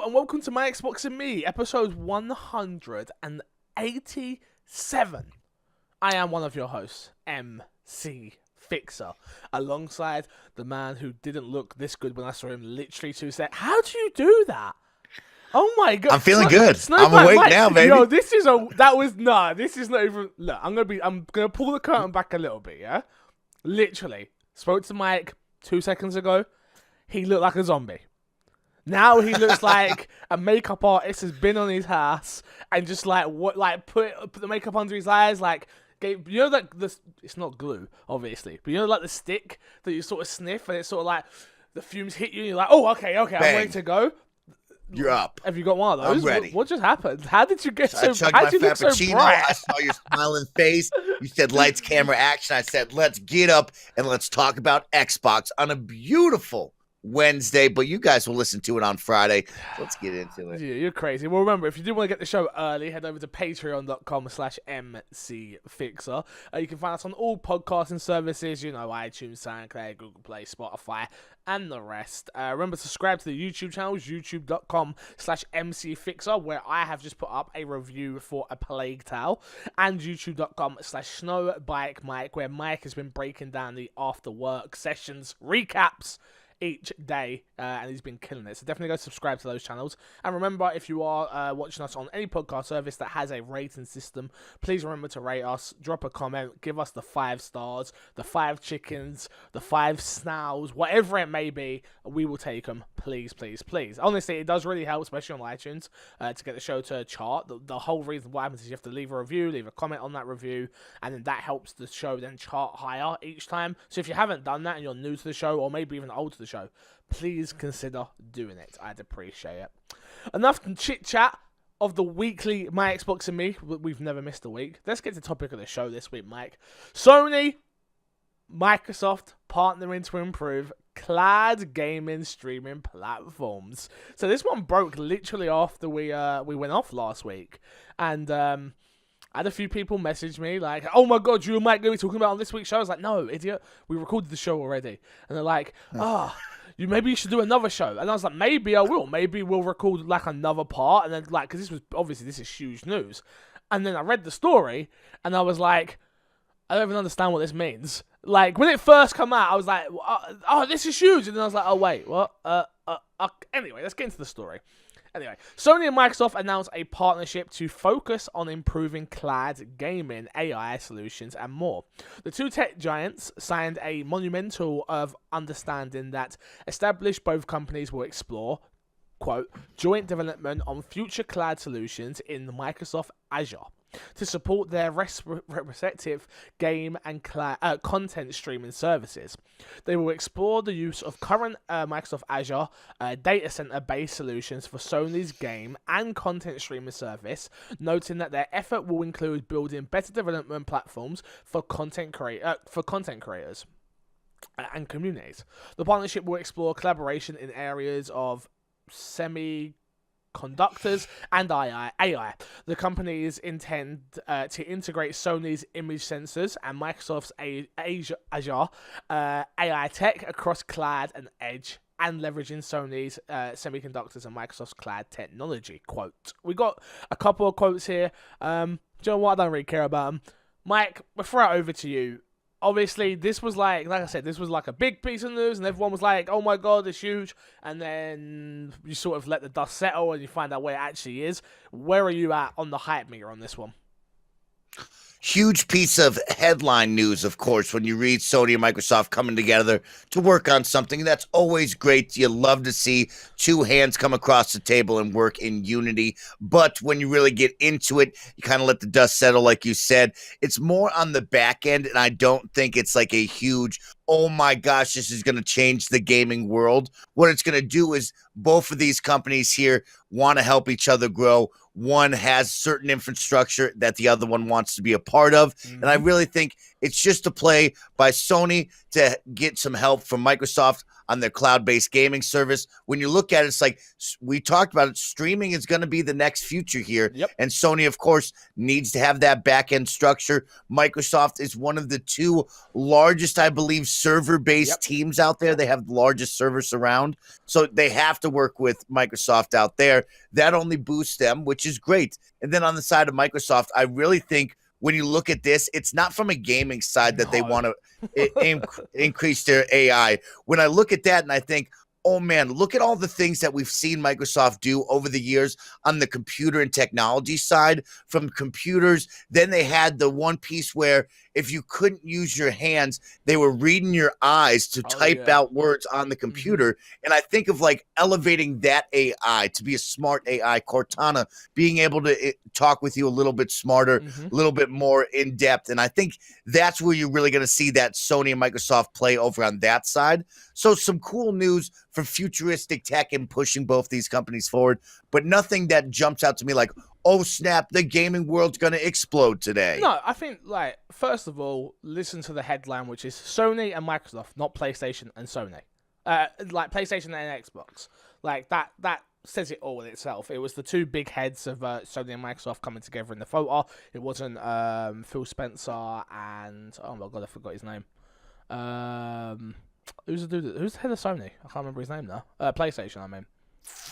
and welcome to My Xbox and Me, episode 187. I am one of your hosts, MC Fixer, alongside the man who didn't look this good when I saw him literally 2 seconds. How do you do that? Oh my god! I'm feeling good. I'm awake now, baby. Yo, this is not even. Look, I'm gonna pull the curtain back a little bit. Yeah, literally spoke to Mike 2 seconds ago. He looked like a zombie. Now he looks like a makeup artist has been on his house and just put the makeup under his eyes, it's not glue, obviously, but like the stick that you sort of sniff and it's sort of like the fumes hit you and you're like, oh, okay, I'm ready to go. You're up. Have you got one of those? I'm ready. What just happened? How did you get I chugged my frappuccino. I saw your smiling face. You said lights, camera, action. I said, let's get up and let's talk about Xbox on a beautiful Wednesday, but you guys will listen to it on Friday. So let's get into it. Yeah, you're crazy. Well, remember, if you do want to get the show early, head over to patreon.com/mcfixer. You can find us on all podcasting services, iTunes, SoundCloud, Google Play, Spotify, and the rest. Remember to subscribe to the YouTube channels, youtube.com/mcfixer, where I have just put up a review for A Plague Tale, and youtube.com/snowbikemike, where Mike has been breaking down the after work sessions recaps each day, and he's been killing it. So definitely go subscribe to those channels. And remember, if you are watching us on any podcast service that has a rating system, please remember to rate us, drop a comment, give us the 5 stars, the 5 chickens, the 5 snails, whatever it may be. We will take them. Please, please, please. Honestly, it does really help, especially on iTunes, to get the show to chart. The whole reason what happens is you have to leave a review, leave a comment on that review, and then that helps the show then chart higher each time. So if you haven't done that and you're new to the show, or maybe even old to the show, please consider doing it. I'd appreciate it. Enough chit chat of the weekly My Xbox and Me. We've never missed a week. Let's get to the topic of the show this week, Mike. Sony, Microsoft partnering to improve cloud gaming streaming platforms. So this one broke literally after we went off last week, and I had a few people message me like, oh my god, you and Mike going to be talking about on this week's show. I was like, no, idiot, we recorded the show already. And they're like, maybe you should do another show. And I was like, maybe I will. Maybe we'll record like another part. And then because this is huge news. And then I read the story and I was like, I don't even understand what this means. Like when it first came out, I was like, oh, this is huge. And then I was like, oh wait, what? Anyway, let's get into the story. Anyway, Sony and Microsoft announced a partnership to focus on improving cloud gaming, AI solutions, and more. The two tech giants signed a monumental of understanding that established both companies will explore, quote, joint development on future cloud solutions in Microsoft Azure to support their respective game and content streaming services. They will explore the use of current Microsoft Azure data center-based solutions for Sony's game and content streaming service, noting that their effort will include building better development platforms for content creators and communities. The partnership will explore collaboration in areas of semiconductors and AI. The companies intend to integrate Sony's image sensors and Microsoft's Azure AI tech across cloud and edge, and leveraging Sony's semiconductors and Microsoft's cloud technology. Quote. We got a couple of quotes here. Do you know what? I don't really care about them. Mike, we'll throw it over to you. Obviously, this was like I said, this was like a big piece of news, and everyone was like, oh my god, it's huge. And then you sort of let the dust settle and you find out where it actually is. Where are you at on the hype meter on this one? Huge piece of headline news, of course, when you read Sony and Microsoft coming together to work on something. That's always great. You love to see two hands come across the table and work in unity. But when you really get into it, you kind of let the dust settle, like you said. It's more on the back end, and I don't think it's like a huge, oh my gosh, this is going to change the gaming world. What it's going to do is both of these companies here want to help each other grow. One has certain infrastructure that the other one wants to be a part of. Mm-hmm. And I really think It's just a play by Sony to get some help from Microsoft on their cloud-based gaming service. When you look at it, it's like we talked about it, streaming is going to be the next future here. Yep. And Sony, of course, needs to have that back-end structure. Microsoft is one of the two largest, I believe, server-based teams out there. They have the largest servers around. So they have to work with Microsoft out there. That only boosts them, which is great. And then on the side of Microsoft, I really think when you look at this, it's not from a gaming side that they want to increase their AI. When I look at that and I think, oh man, look at all the things that we've seen Microsoft do over the years on the computer and technology side from computers. Then they had the one piece where if you couldn't use your hands, they were reading your eyes to type out words on the computer. And I think of like elevating that AI to be a smart AI, Cortana, being able to talk with you a little bit smarter, a little bit more in depth. And I think that's where you're really going to see that Sony and Microsoft play over on that side. So some cool news for futuristic tech and pushing both these companies forward, but nothing that jumps out to me like, oh snap, the gaming world's going to explode today. No, I think, like, first of all, listen to the headline, which is Sony and Microsoft, not PlayStation and Sony. Like, PlayStation and Xbox. Like, that says it all in itself. It was the two big heads of Sony and Microsoft coming together in the photo. It wasn't Phil Spencer and, oh my god, I forgot his name. Who's the head of Sony? I can't remember his name now. PlayStation, I mean.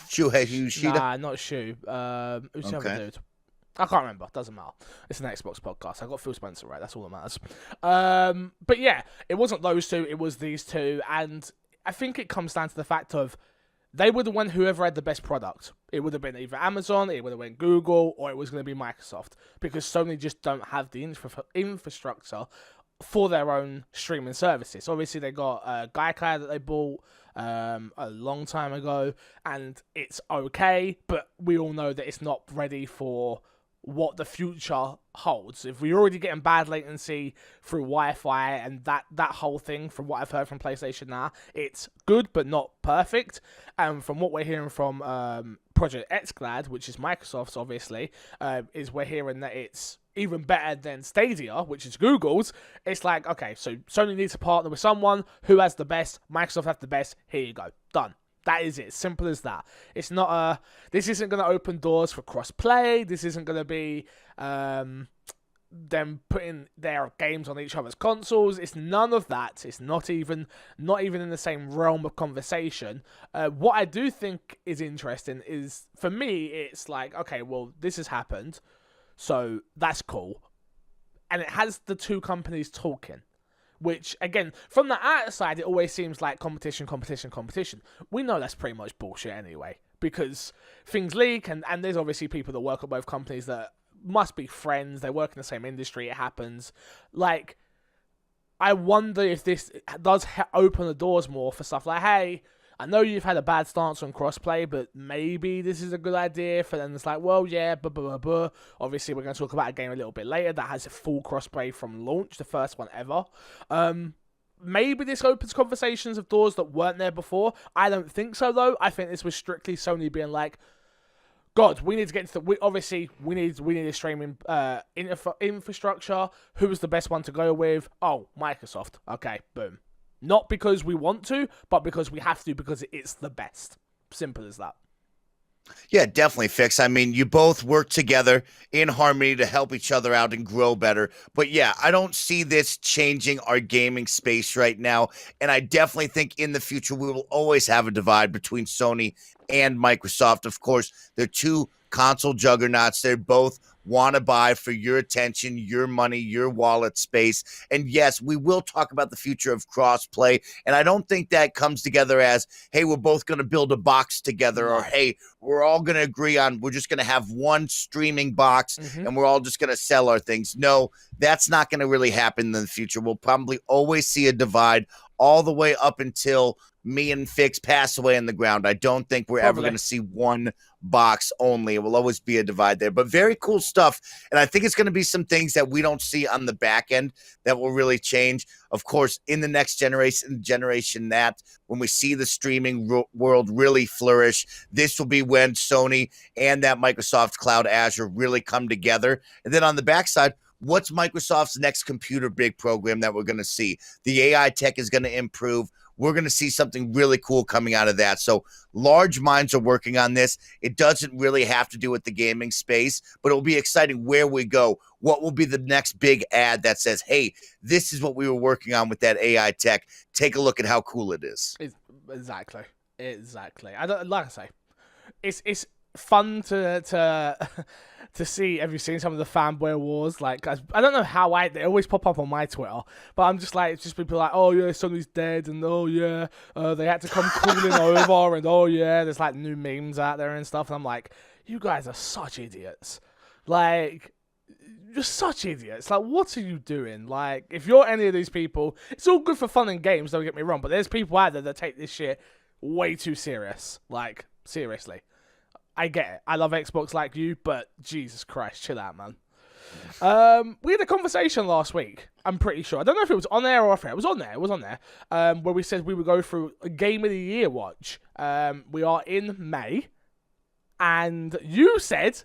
Shuhei Yoshida? Nah, not Shu. Who's the other dude? I can't remember. Doesn't matter. It's an Xbox podcast. I got Phil Spencer right. That's all that matters. But yeah, it wasn't those two. It was these two. And I think it comes down to the fact of they would have won whoever had the best product. It would have been either Amazon, it would have been Google, or it was going to be Microsoft. Because Sony just don't have the infrastructure for their own streaming services. Obviously, they got Gaikai that they bought a long time ago, and it's okay, but we all know that it's not ready for what the future holds. If we're already getting bad latency through Wi-Fi and that whole thing, from what I've heard from PlayStation now, it's good but not perfect. And from what we're hearing from Project XCloud, which is Microsoft's obviously, is we're hearing that it's even better than Stadia, which is Google's. It's like, okay, so Sony needs to partner with someone who has the best. Microsoft have the best. Here you go. Done. That is it. Simple as that. It's not this isn't going to open doors for cross-play. This isn't going to be them putting their games on each other's consoles. It's none of that. It's not even in the same realm of conversation. What I do think is interesting is, for me, it's like, okay, well, this has happened. So that's cool. And it has the two companies talking. Which, again, from the outside, it always seems like competition. We know that's pretty much bullshit anyway. Because things leak, and there's obviously people that work at both companies that must be friends. They work in the same industry. It happens. Like, I wonder if this does open the doors more for stuff like, hey, I know you've had a bad stance on crossplay, but maybe this is a good idea for them. It's like, well, yeah, Obviously, we're going to talk about a game a little bit later that has a full crossplay from launch, the first one ever. Maybe this opens conversations of doors that weren't there before. I don't think so, though. I think this was strictly Sony being like, God, we need to get into we need a streaming infrastructure. Who's the best one to go with? Oh, Microsoft. Okay, boom. Not because we want to, but because we have to, because it's the best. Simple as that. Yeah, definitely, Fix. I mean, you both work together in harmony to help each other out and grow better. But yeah, I don't see this changing our gaming space right now. And I definitely think in the future, we will always have a divide between Sony and Microsoft. Of course, they're two console juggernauts. They're both want to buy for your attention, your money, your wallet space. And yes, we will talk about the future of crossplay. And I don't think that comes together as, hey, we're both going to build a box together, or hey, we're all going to agree on we're just going to have one streaming box and we're all just going to sell our things. No, that's not going to really happen in the future. We'll probably always see a divide all the way up until me and Fix pass away in the ground. I don't think we're ever going to see one box only. It will always be a divide there, but very cool stuff. And I think it's going to be some things that we don't see on the back end that will really change. Of course, in the next generation that when we see the streaming world really flourish, this will be when Sony and that Microsoft Cloud Azure really come together. And then on the backside, what's Microsoft's next computer big program that we're going to see? The AI tech is going to improve. We're going to see something really cool coming out of that. So large minds are working on this. It doesn't really have to do with the gaming space, but it'll be exciting where we go. What will be the next big ad that says, hey, this is what we were working on with that AI tech. Take a look at how cool it is. Exactly. I don't, like I say, it's fun to see. Have you seen some of the fanboy wars? Like, I don't know how they always pop up on my Twitter, but I'm just like, it's just people like, oh yeah, Sony's dead, and oh yeah, they had to come crawling over, and oh yeah, there's like new memes out there and stuff, and I'm like, you guys are such idiots. Like, you're such idiots. Like, what are you doing? Like, if you're any of these people, it's all good for fun and games, don't get me wrong, but there's people out there that take this shit way too serious. Like, seriously. I get it. I love Xbox like you, but Jesus Christ, chill out, man. We had a conversation last week, I'm pretty sure. I don't know if it was on air or off air. It was on there. Where we said we would go through a Game of the Year watch. We are in May, and you said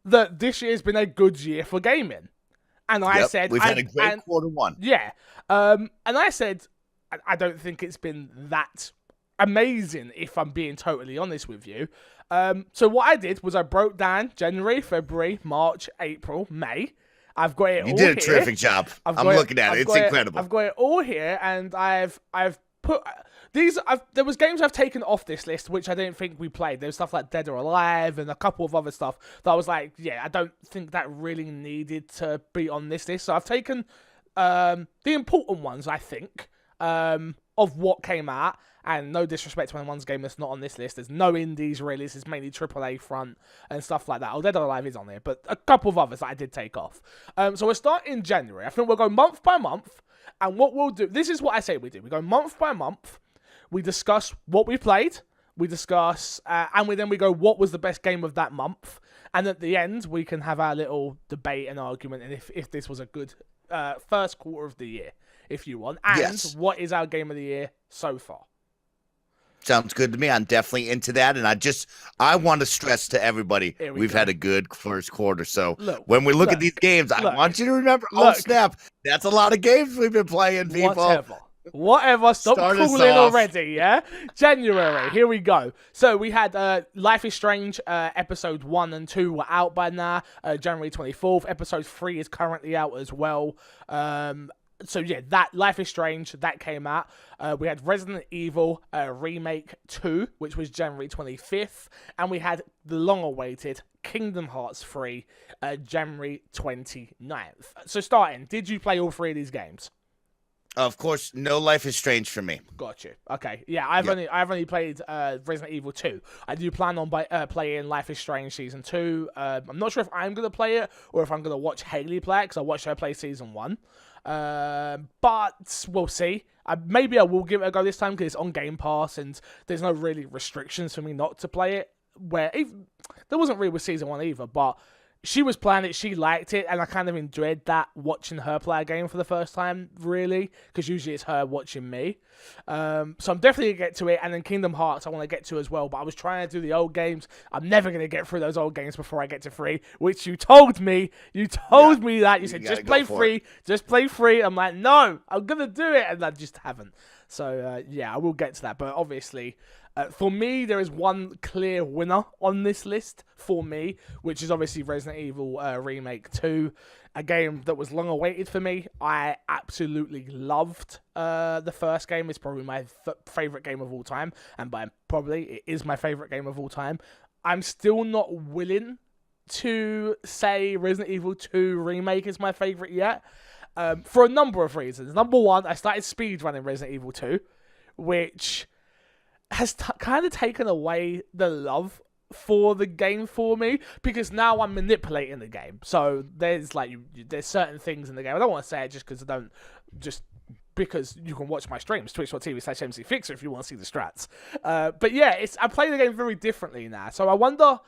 that this year's been a good year for gaming. And I said... We've had a great quarter one. Yeah. And I said, I don't think it's been that amazing, if I'm being totally honest with you. So what I did was I broke down January, February, March, April, May. I've got it all here. You did a terrific job. I'm looking at it. It's incredible. I've got it all here, and I've put these. There was games I've taken off this list which I didn't think we played. There was stuff like Dead or Alive and a couple of other stuff that I was like, yeah, I don't think that really needed to be on this list. So I've taken the important ones, I think, of what came out. And no disrespect to anyone's game that's not on this list. There's no indies really. This is mainly AAA front and stuff like that. Oh, Dead or Alive is on there, but a couple of others that I did take off. So we'll start in January. I think we'll go month by month. And what we'll do, this is what I say we do. We go month by month. We discuss what we played. We discuss, and then we go, what was the best game of that month? And at the end, we can have our little debate and argument, and if this was a good first quarter of the year, if you want. And what is our game of the year so far? Sounds good to me. I'm definitely into that. And I want to stress to everybody, we've had a good first quarter. So when we look at these games, I want you to remember, snap, that's a lot of games we've been playing, people. Whatever. Stop cooling already, yeah? January, here we go. So we had Life is Strange, episode 1 and 2 were out by now. January 24th. Episode 3 is currently out as well. So yeah, that Life is Strange, that came out. We had Resident Evil Remake 2, which was January 25th. And we had the long-awaited Kingdom Hearts 3, January 29th. So starting, did you play all three of these games? Of course, no Life is Strange for me. Got you. Okay. Yeah, I've only played Resident Evil 2. I do plan on playing Life is Strange Season 2. I'm not sure if I'm going to play it or if I'm going to watch Haley play it, because I watched her play Season 1. But we'll see. Maybe I will give it a go this time because it's on Game Pass and there's no really restrictions for me not to play it. There wasn't really with Season 1 either, but she was playing it, she liked it, and I kind of enjoyed that, watching her play a game for the first time, really, because usually it's her watching me. So I'm definitely going to get to it, and then Kingdom Hearts I want to get to as well, but I was trying to do the old games. I'm never going to get through those old games before I get to 3, which you told me. You told me that. You said, just play 3, just play 3. I'm like, no, I'm going to do it, and I just haven't. So, yeah, I will get to that, but obviously... for me, there is one clear winner on this list for me, which is obviously Resident Evil Remake 2, a game that was long awaited for me. I absolutely loved the first game. It's probably my favourite game of all time, and by probably, it is my favourite game of all time. I'm still not willing to say Resident Evil 2 Remake is my favourite yet, for a number of reasons. Number one, I started speedrunning Resident Evil 2, which... has kind of taken away the love for the game for me, because now I'm manipulating the game. So there's there's certain things in the game. I don't want to say it because you can watch my streams, twitch.tv/XoB Fixer, if you want to see the strats. But yeah, I play the game very differently now. So I wonder,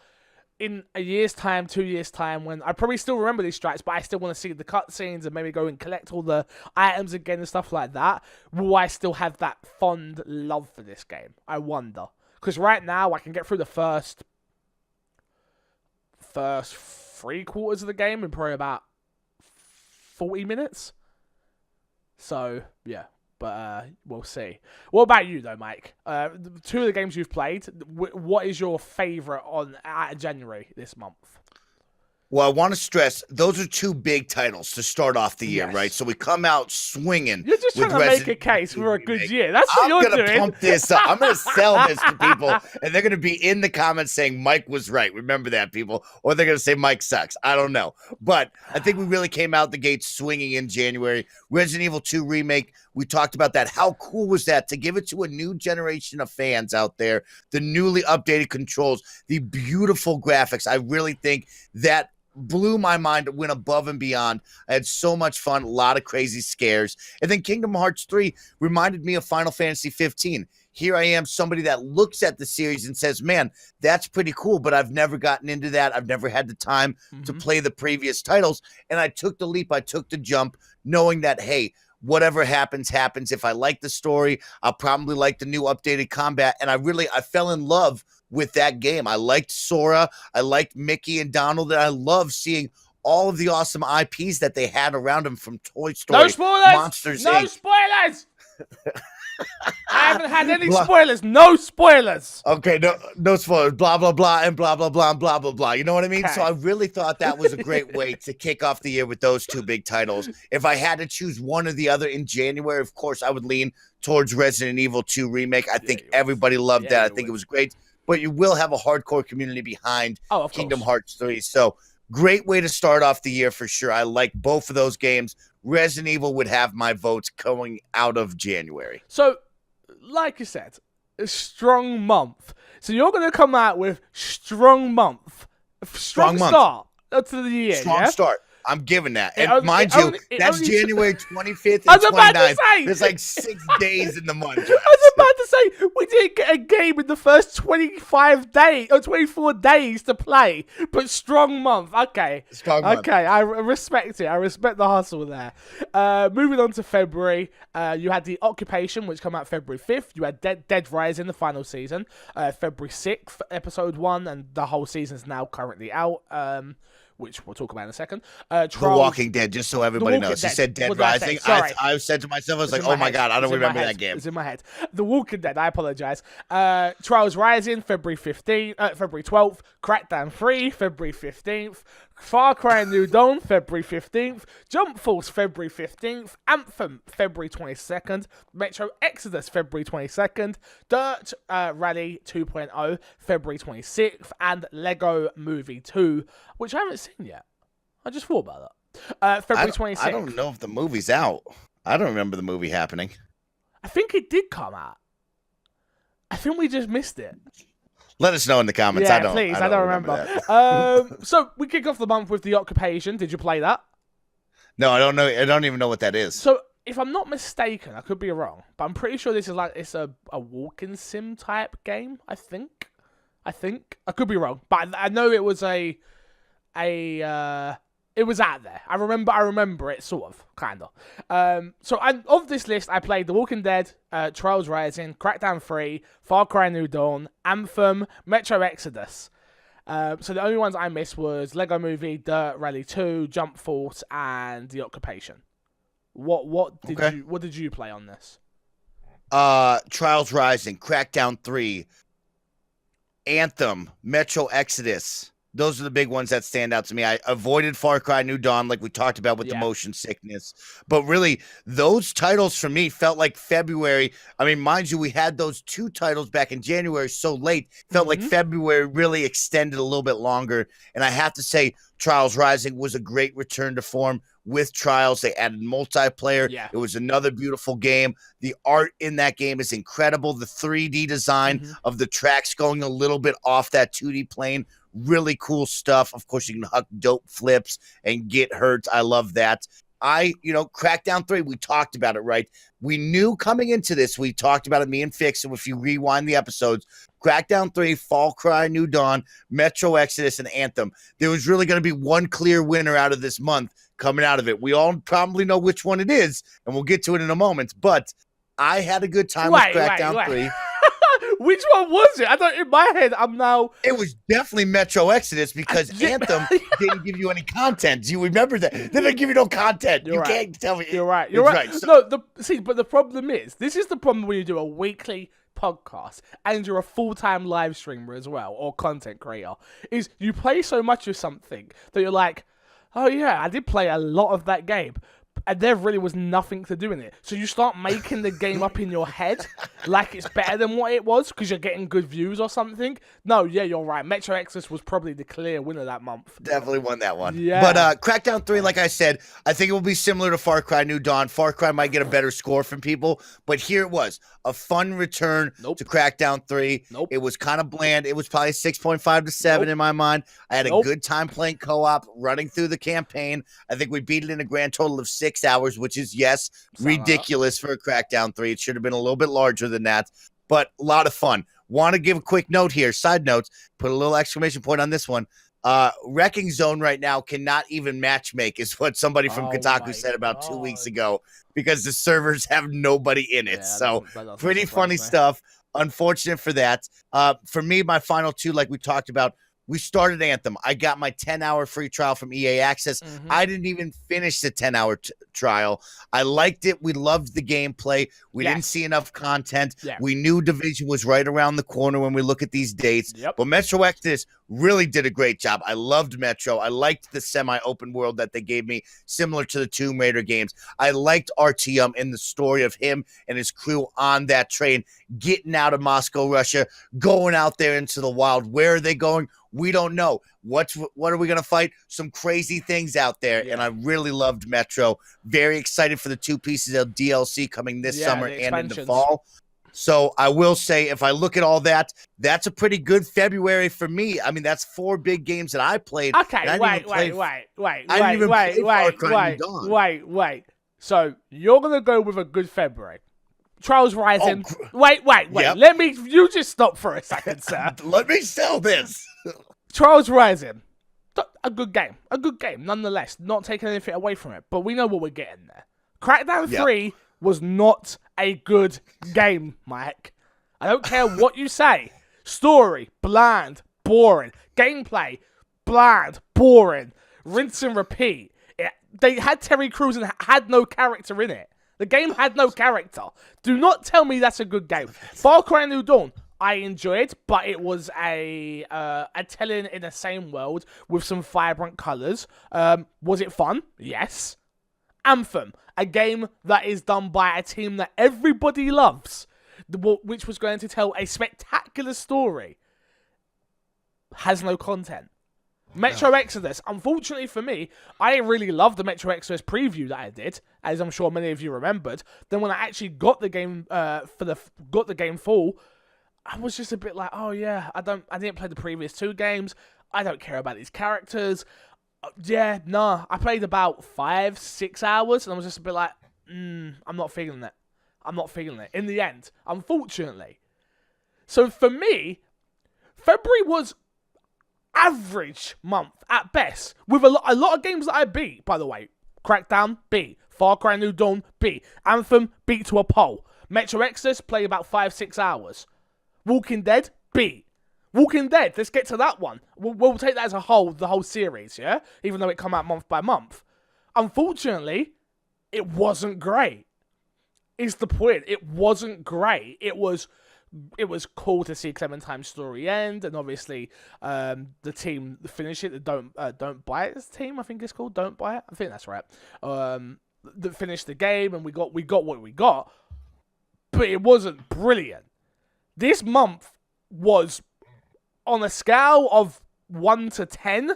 in a year's time, 2 years' time, when I probably still remember these strats, but I still want to see the cutscenes and maybe go and collect all the items again and stuff like that, will I still have that fond love for this game? I wonder. Because right now, I can get through the first 3 quarters of the game in probably about 40 minutes. So, yeah. But we'll see. What about you, though, Mike? Two of the games you've played, what is your favourite on January this month? Well, I want to stress, those are two big titles to start off the year, Yes. right? So we come out swinging. You're just trying to make a case for a good year. That's what you're doing. I'm going to pump this up. I'm going to sell this to people, and they're going to be in the comments saying Mike was right. Remember that, people. Or they're going to say Mike sucks. I don't know. But I think we really came out the gate swinging in January. Resident Evil 2 Remake, we talked about that. How cool was that to give it to a new generation of fans out there? The newly updated controls, the beautiful graphics. I really think that blew my mind, went above and beyond. I had so much fun, a lot of crazy scares. And then Kingdom Hearts 3 reminded me of Final Fantasy 15. Here I am, somebody that looks at the series and says, man, that's pretty cool, but I've never gotten into that. I've never had the time to play the previous titles. And I took the leap, I took the jump, knowing that, hey, whatever happens, happens. If I like the story, I'll probably like the new updated combat. And I fell in love with that game. I liked Sora. I liked Mickey and Donald. And I love seeing all of the awesome IPs that they had around them, from Toy Story, no spoilers! Monsters No Inc. spoilers! I haven't had any spoilers. No spoilers. Okay, no spoilers. Blah, blah, blah, and blah, blah, blah, and blah, blah, blah. You know what I mean? Okay. So I really thought that was a great way to kick off the year with those two big titles. If I had to choose one or the other in January, of course, I would lean towards Resident Evil 2 Remake. I think everybody loved that. I think it was great. But you will have a hardcore community behind Kingdom Hearts 3. So great way to start off the year for sure. I like both of those games. Resident Evil would have my votes going out of January. So, like you said, a strong month. So you're going to come out with strong month. Strong start to the year. Strong start. I'm giving that. And mind you, that's January 25th and 29th. There's like 6 days in the month. I was about to say, we didn't get a game in the first 25 days or 24 days to play, but strong month. Okay. Strong month. Okay, I respect it. I respect the hustle there. Moving on to February, you had The Occupation, which came out February 5th. You had Dead Rising, the final season, February 6th, episode 1, and the whole season's now currently out. Which we'll talk about in a second. The Walking Dead, just so everybody knows. You said Dead Rising. I said to myself, I was like, oh my God, I don't remember that game. It's in my head. The Walking Dead, I apologize. Trials Rising, February 12th. Crackdown 3, February 15th. Far Cry New Dawn, February 15th. Jump Force, February 15th. Anthem, February 22nd. Metro Exodus, February 22nd. Dirt Rally 2.0, February 26th. And Lego Movie 2, which I haven't seen yet. I just thought about that. February 26th. I don't know if the movie's out. I don't remember the movie happening. I think it did come out. I think we just missed it. Let us know in the comments. Yeah, please. I don't remember. So we kick off the month with The Occupation. Did you play that? No, I don't know. I don't even know what that is. So if I'm not mistaken, I could be wrong, but I'm pretty sure this is it's a walking sim type game. I think. I could be wrong, but I know it was it was out there. I remember it sort of, kind of. So of this list, I played The Walking Dead, Trials Rising, Crackdown 3, Far Cry New Dawn, Anthem, Metro Exodus. So the only ones I missed was Lego Movie, Dirt Rally 2, Jump Force, and The Occupation. What did you play on this? Trials Rising, Crackdown 3, Anthem, Metro Exodus. Those are the big ones that stand out to me. I avoided Far Cry New Dawn, like we talked about with the motion sickness. But really, those titles for me felt like February. I mean, mind you, we had those two titles back in January so late. Felt like February really extended a little bit longer. And I have to say, Trials Rising was a great return to form with Trials. They added multiplayer. Yeah. It was another beautiful game. The art in that game is incredible. The 3D design of the tracks going a little bit off that 2D plane. Really cool stuff. Of course, you can huck dope flips and get hurt. I love that. Crackdown 3, we talked about it, right? We knew coming into this, we talked about it, me and Fix, and if you rewind the episodes, Crackdown 3, Far Cry New Dawn, Metro Exodus, and Anthem. There was really going to be one clear winner out of this month coming out of it. We all probably know which one it is, and we'll get to it in a moment, but I had a good time with Crackdown 3. Which one was it? I don't. In my head, I'm now. It was definitely Metro Exodus because Anthem didn't give you any content. Do you remember that? They didn't give you no content. You can't tell me. You're right. You're right. So, no, but the problem is, this is the problem when you do a weekly podcast and you're a full-time live streamer as well, or content creator, is you play so much of something that you're like, oh yeah, I did play a lot of that game, and there really was nothing to do in it. So you start making the game up in your head like it's better than what it was because you're getting good views or something. No, yeah, you're right. Metro Exodus was probably the clear winner that month. Definitely won that one. Yeah. But Crackdown 3, like I said, I think it will be similar to Far Cry New Dawn. Far Cry might get a better score from people, but here it was. A fun return to Crackdown 3. It was kind of bland. It was probably 6.5 to 7 in my mind. I had a good time playing co-op, running through the campaign. I think we beat it in a grand total of 6 hours, which is, yes, ridiculous for a Crackdown 3. It should have been a little bit larger than that, but a lot of fun. Want to give a quick note here, side notes, put a little exclamation point on this one. Wrecking Zone right now cannot even matchmake, is what somebody from Kotaku said about 2 weeks ago, because the servers have nobody in it. So pretty funny stuff. Unfortunate for that. For me, my final two, like we talked about, we started Anthem. I got my 10-hour free trial from EA Access. I didn't even finish the 10-hour trial. I liked it. We loved the gameplay. We didn't see enough content. We knew Division was right around the corner when we look at these dates. But Metro Exodus really did a great job. I loved Metro. I liked the semi-open world that they gave me, similar to the Tomb Raider games. I liked Artyom and the story of him and his crew on that train, getting out of Moscow, Russia, going out there into the wild. Where are they going? We don't know. What are we going to fight? Some crazy things out there, and I really loved Metro. Very excited for the 2 pieces of DLC coming this summer and in the fall. So I will say, if I look at all that, that's a pretty good February for me. I mean, that's 4 big games that I played. Okay, wait. So you're going to go with a good February. Trials Rising. Wait. You just stop for a second, sir. Let me sell this. Trials Rising. A good game, nonetheless. Not taking anything away from it, but we know what we're getting there. Crackdown 3 was not a good game, Mike. I don't care what you say. Story, bland, boring. Gameplay, bland, boring. Rinse and repeat. They had Terry Crews and had no character in it. The game had no character. Do not tell me that's a good game. Far Cry New Dawn, I enjoyed, but it was a telling in the same world with some vibrant colours. Was it fun? Yes. Anthem, a game that is done by a team that everybody loves, which was going to tell a spectacular story, has no content. Metro Exodus, unfortunately for me, I really loved the Metro Exodus preview that I did, as I'm sure many of you remembered. Then when I actually got the game got the game full, I was just a bit like, oh yeah, I didn't play the previous 2 games. I don't care about these characters. I played about 5-6 hours, and I was just a bit like, I'm not feeling it. In the end, unfortunately. So for me, February was average month at best, with a lot of games that I beat, by the way. Crackdown, B. Far Cry New Dawn, B. Anthem, beat to a pole. Metro Exodus, play about 5-6 hours. Walking Dead, B. Walking Dead, let's get to that one. We'll take that as a whole, the whole series, yeah? Even though it come out month by month. Unfortunately, it wasn't great. Is the point. It wasn't great. It was cool to see Clementine's story end, and obviously the team finish it. The Don't Buy It team, I think it's called. Don't Buy It. I think that's right. That finished the game, and we got what we got, but it wasn't brilliant. This month was, on a scale of 1 to 10,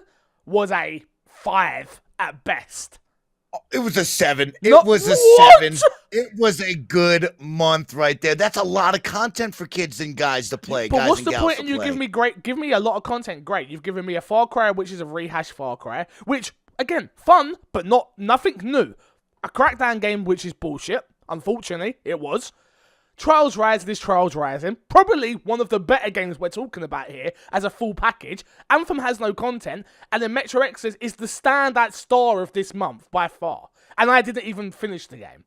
was a 5 at best. It was a 7. It was a 7. It was a good month right there. That's a lot of content for kids and guys to play. But what's the point in you give me a lot of content? Great. You've given me a Far Cry, which is a rehash Far Cry, which, again, fun, but nothing new. A Crackdown game, which is bullshit. Unfortunately, it was. Trials Rising is Trials Rising. Probably one of the better games we're talking about here as a full package. Anthem has no content. And then Metro Exodus is the standout star of this month by far. And I didn't even finish the game.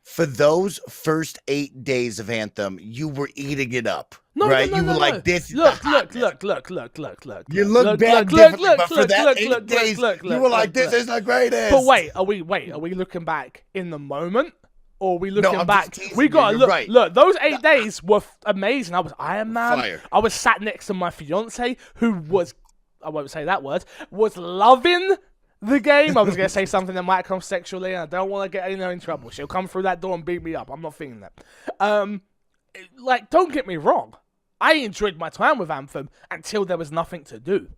For those first 8 days of Anthem, you were eating it up. No, right? no, You no, were no. like, this is Look. the hotness. Look. You look bad differently, but for that many Look, days, you were like, this is the greatest. But wait, are we looking back in the moment? Or are we looking I'm back? just teasing We gotta you, look. right. Look, those 8 days were amazing. I was Iron Man. Fire. I was sat next to my fiance, who was, I won't say that word, was loving the game. I was gonna say something that might come sexually, and I don't want to get Alina in trouble. She'll come through that door and beat me up. I'm not thinking that. Like, don't get me wrong. I enjoyed my time with Anthem until there was nothing to do.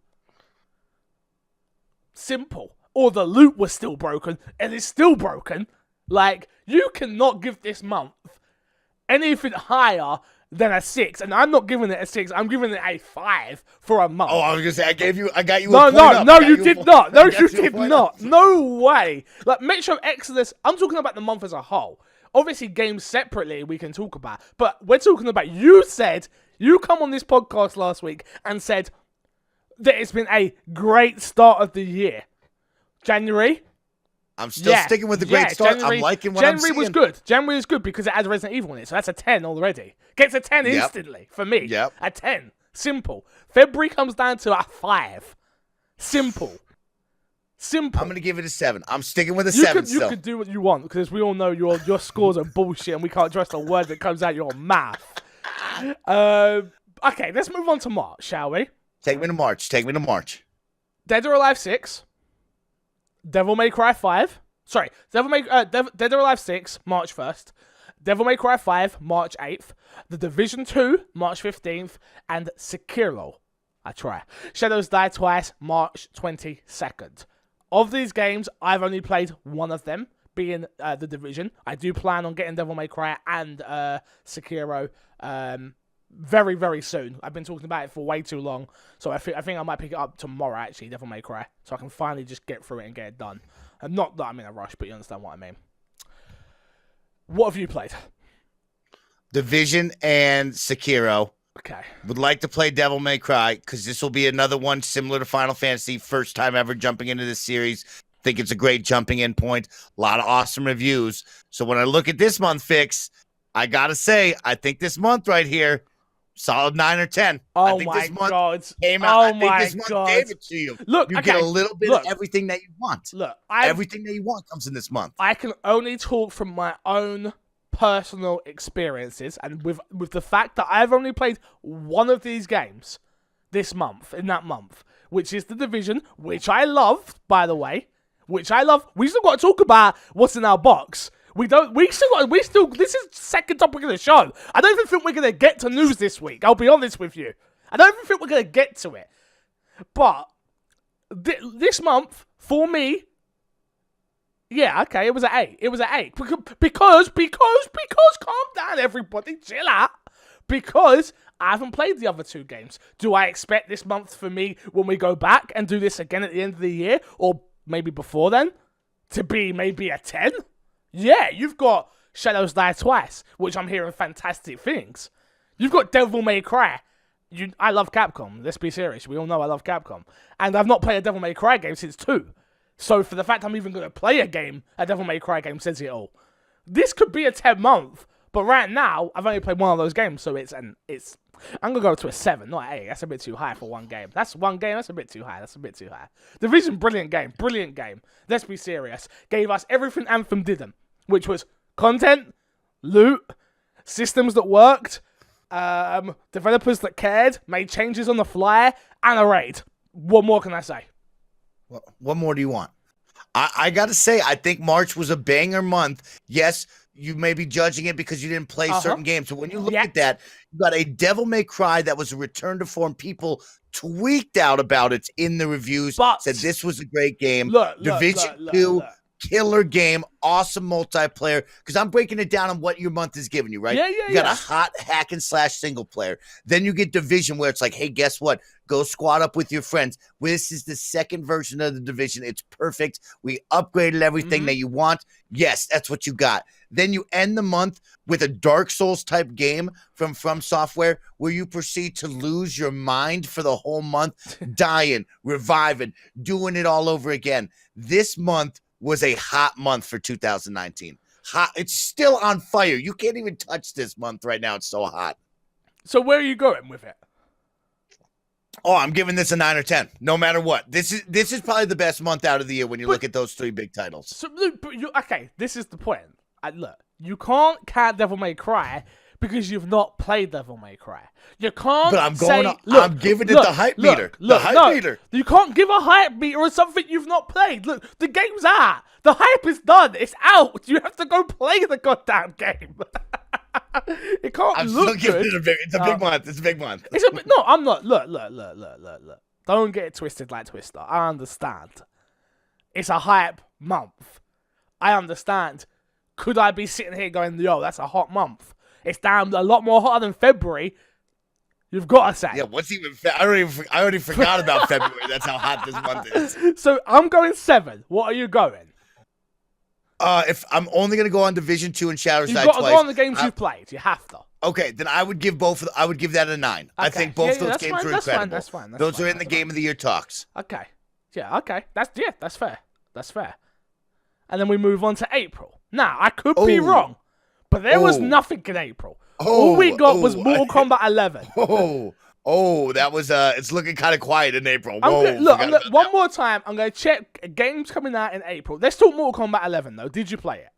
Simple. Or the loot was still broken, and it's still broken. Like, you cannot give this month anything higher than a 6, and I'm not giving it a 6. I'm giving it a 5 for a month. Oh, I was gonna say I got you. A point No, you did not. No, you did not. not. No way. Like, Metro Exodus. I'm talking about the month as a whole. Obviously, games separately we can talk about, but we're talking about. You come on this podcast last week and said that it's been a great start of the year. January. I'm still sticking with the great start. I'm liking what I'm seeing. January was good. January was good because it had Resident Evil in it, so that's a 10 already. Gets a 10 instantly for me. Yep. A 10. Simple. February comes down to a 5. Simple. I'm gonna give it a 7. I'm sticking with a 7 still. You could do what you want because we all know your scores are bullshit and we can't trust a word that comes out your mouth. Okay, let's move on to March, shall we? Take me to March. Dead or Alive 6. Devil May Cry 5. Sorry, Dead or Alive 6, March 1st. Devil May Cry 5, March 8th. The Division 2, March 15th. And Sekiro. I try. Shadows Die Twice, March 22nd. Of these games, I've only played one of them, being The Division. I do plan on getting Devil May Cry and Sekiro very, very soon. I've been talking about it for way too long, so I think I might pick it up tomorrow, actually, Devil May Cry, so I can finally just get through it and get it done. Not that I'm in a rush, but you understand what I mean. What have you played? Division and Sekiro. Okay. Would like to play Devil May Cry, because this will be another one similar to Final Fantasy. First time ever jumping into this series. Think it's a great jumping in point. A lot of awesome reviews. So when I look at this month, Fix, I gotta say, I think this month right here, solid 9 or 10. I think my this month God. Came out. I think this month gave it to you. Look, you get a little bit of everything that you want. Look, everything that you want comes in this month. I can only talk from my own personal experiences, and with the fact that I've only played one of these games this month, in that month, which is The Division, which I love, by the way, which I love. We still got to talk about what's in our box. This is second topic of the show. I don't even think we're going to get to news this week. I'll be honest with you. I don't even think we're going to get to it. But this month, for me, yeah, okay, it was an 8. It was an 8. Because, calm down, everybody, chill out. Because I haven't played the other 2 games. Do I expect this month for me, when we go back and do this again at the end of the year, or maybe before then, to be maybe a 10? Yeah, you've got Shadows Die Twice, which I'm hearing fantastic things. You've got Devil May Cry. I love Capcom. Let's be serious. We all know I love Capcom. And I've not played a Devil May Cry game since 2. So for the fact I'm even going to play a Devil May Cry game says it all. This could be a 10 month, but right now, I've only played one of those games, so I'm going to go to a 7, not an 8. That's a bit too high for one game. That's one game, that's a bit too high. Division, brilliant game. Let's be serious. Gave us everything Anthem didn't, which was content, loot, systems that worked, developers that cared, made changes on the fly, and a raid. What more can I say? What more do you want? I got to say, I think March was a banger month. Yes, you may be judging it because you didn't play certain games. So when you look at that, you got a Devil May Cry that was a return to form. People tweaked out about it in the reviews, said this was a great game. Division 2, killer game, awesome multiplayer. Because I'm breaking it down on what your month is giving you, right? You got a hot hack and slash single player. Then you get Division, where it's like, hey, guess what? Go squad up with your friends. This is the second version of the Division. It's perfect. We upgraded everything that you want. Yes, that's what you got. Then you end the month with a Dark Souls type game from Software, where you proceed to lose your mind for the whole month, dying, reviving, doing it all over again. This month was a hot month for 2019. Hot. It's still on fire. You can't even touch this month right now. It's so hot. So where are you going with it? Oh, I'm giving this a 9 or 10, no matter what. This is probably the best month out of the year when you look at those 3 big titles. So, okay, this is the point. Look, you can't count Devil May Cry because you've not played Devil May Cry. You can't. But I'm I'm giving it the hype meter. The hype meter. You can't give a hype meter on something you've not played. Look, the game's out. The hype is done. It's out. You have to go play the goddamn game. It can't I'm look still good. giving it it's a big month. It's a big month. No, I'm not. Look. Don't get it twisted like Twister. I understand. It's a hype month. I understand. Could I be sitting here going, yo, that's a hot month? It's damn a lot more hotter than February. You've got to say. Yeah, what's even? I already forgot about February. That's how hot this month is. So I'm going 7. What are you going? If I'm only gonna go on Division 2 and Shadows Die You've got to twice, go on the games you've played. You have to. Okay, then I would give both. I would give that a 9. I think both those games are incredible. That's fine. Those are in the Game of the Year talks. Okay. Yeah. Okay. That's fair. That's fair. And then we move on to April. Now I could be wrong, but there was nothing in April. All we got was Mortal Kombat 11. That was it's looking kind of quiet in April. Look, one more time. I'm going to check games coming out in April. Let's talk Mortal Kombat 11 though. Did you play it?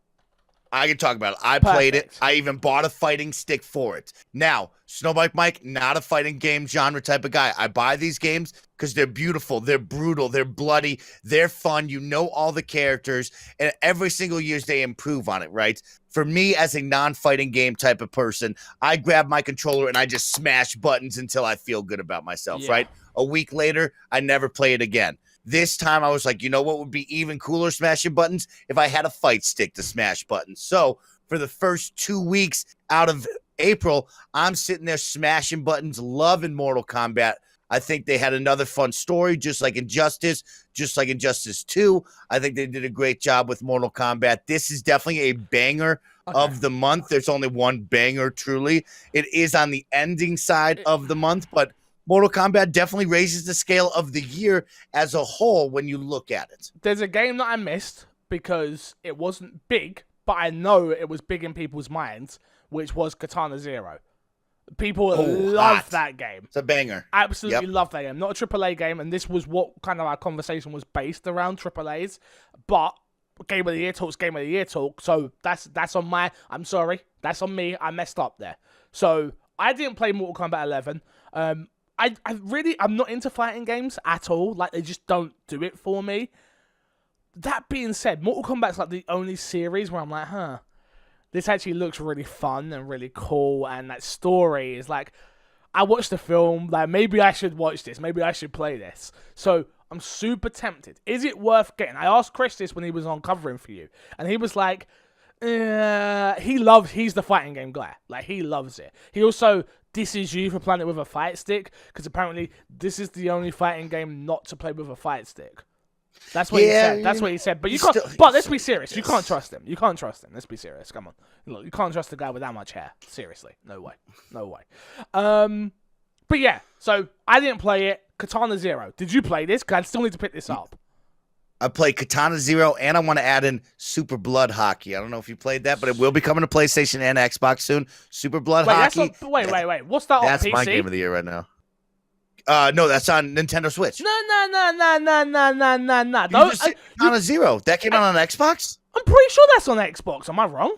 I can talk about it. I played it. I even bought a fighting stick for it. Now, Snowbike Mike, not a fighting game genre type of guy. I buy these games because they're beautiful, they're brutal, they're bloody, they're fun. You know all the characters, and every single year they improve on it, right? For me, as a non-fighting game type of person, I grab my controller and I just smash buttons until I feel good about myself, right? A week later, I never play it again. This time I was like, you know what would be even cooler smashing buttons? If I had a fight stick to smash buttons. So for the first 2 weeks out of April, I'm sitting there smashing buttons, loving Mortal Kombat. I think they had another fun story, just like Injustice 2. I think they did a great job with Mortal Kombat. This is definitely a banger of the month. There's only one banger, truly. It is on the ending side of the month, but Mortal Kombat definitely raises the scale of the year as a whole when you look at it. There's a game that I missed because it wasn't big, but I know it was big in people's minds, which was Katana Zero. People love that game. It's a banger. Absolutely love that game. Not a AAA game, and this was what kind of our conversation was based around, AAAs. But Game of the Year talk's Game of the Year talk, so that's on my... I'm sorry. That's on me. I messed up there. So I didn't play Mortal Kombat 11. I'm not into fighting games at all. Like, they just don't do it for me. That being said, Mortal Kombat's like the only series where I'm like, this actually looks really fun and really cool. And that story is like, I watched the film, like, maybe I should watch this. Maybe I should play this. So I'm super tempted. Is it worth getting? I asked Chris this when he was on covering for you. And he was like, he's the fighting game guy. Like, he loves it. He also disses you for playing it with a fight stick, because apparently this is the only fighting game not to play with a fight stick. That's what he said. That's what he said. But you can't. But let's be serious. You can't trust him. You can't trust him. Let's be serious. Come on. Look, you can't trust a guy with that much hair. Seriously, no way. No way. But yeah. So I didn't play it. Katana Zero. Did you play this? Because I still need to pick this up. I played Katana Zero, and I want to add in Super Blood Hockey. I don't know if you played that, but it will be coming to PlayStation and Xbox soon. Super Blood Hockey. Wait. What's that on PC? That's my game of the year right now. No, that's on Nintendo Switch. No. Katana Zero. That came out on Xbox? I'm pretty sure that's on Xbox. Am I wrong?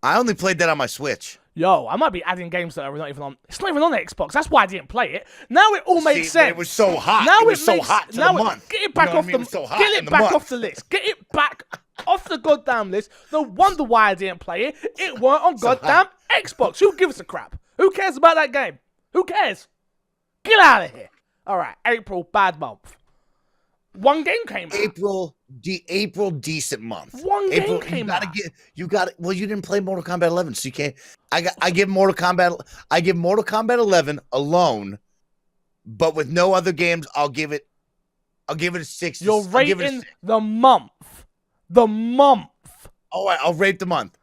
I only played that on my Switch. Yo, I might be adding games that are not even on... It's not even on Xbox. That's why I didn't play it. Now it all makes sense. It was so hot. Now it was so hot to the month. Get it back off the... Get it back off the list. Get it back off the goddamn list. No wonder why I didn't play it. It weren't on goddamn Xbox. Who gives a crap? Who cares about that game? Who cares? Get out of here. All right, April, bad month. One game came out. April, decent month. One game came out. Well, you didn't play Mortal Kombat 11, so you can't. I give Mortal Kombat 11 alone, but with no other games, I'll give it a 6. You're rating the month. The month. All right, I'll rate the month.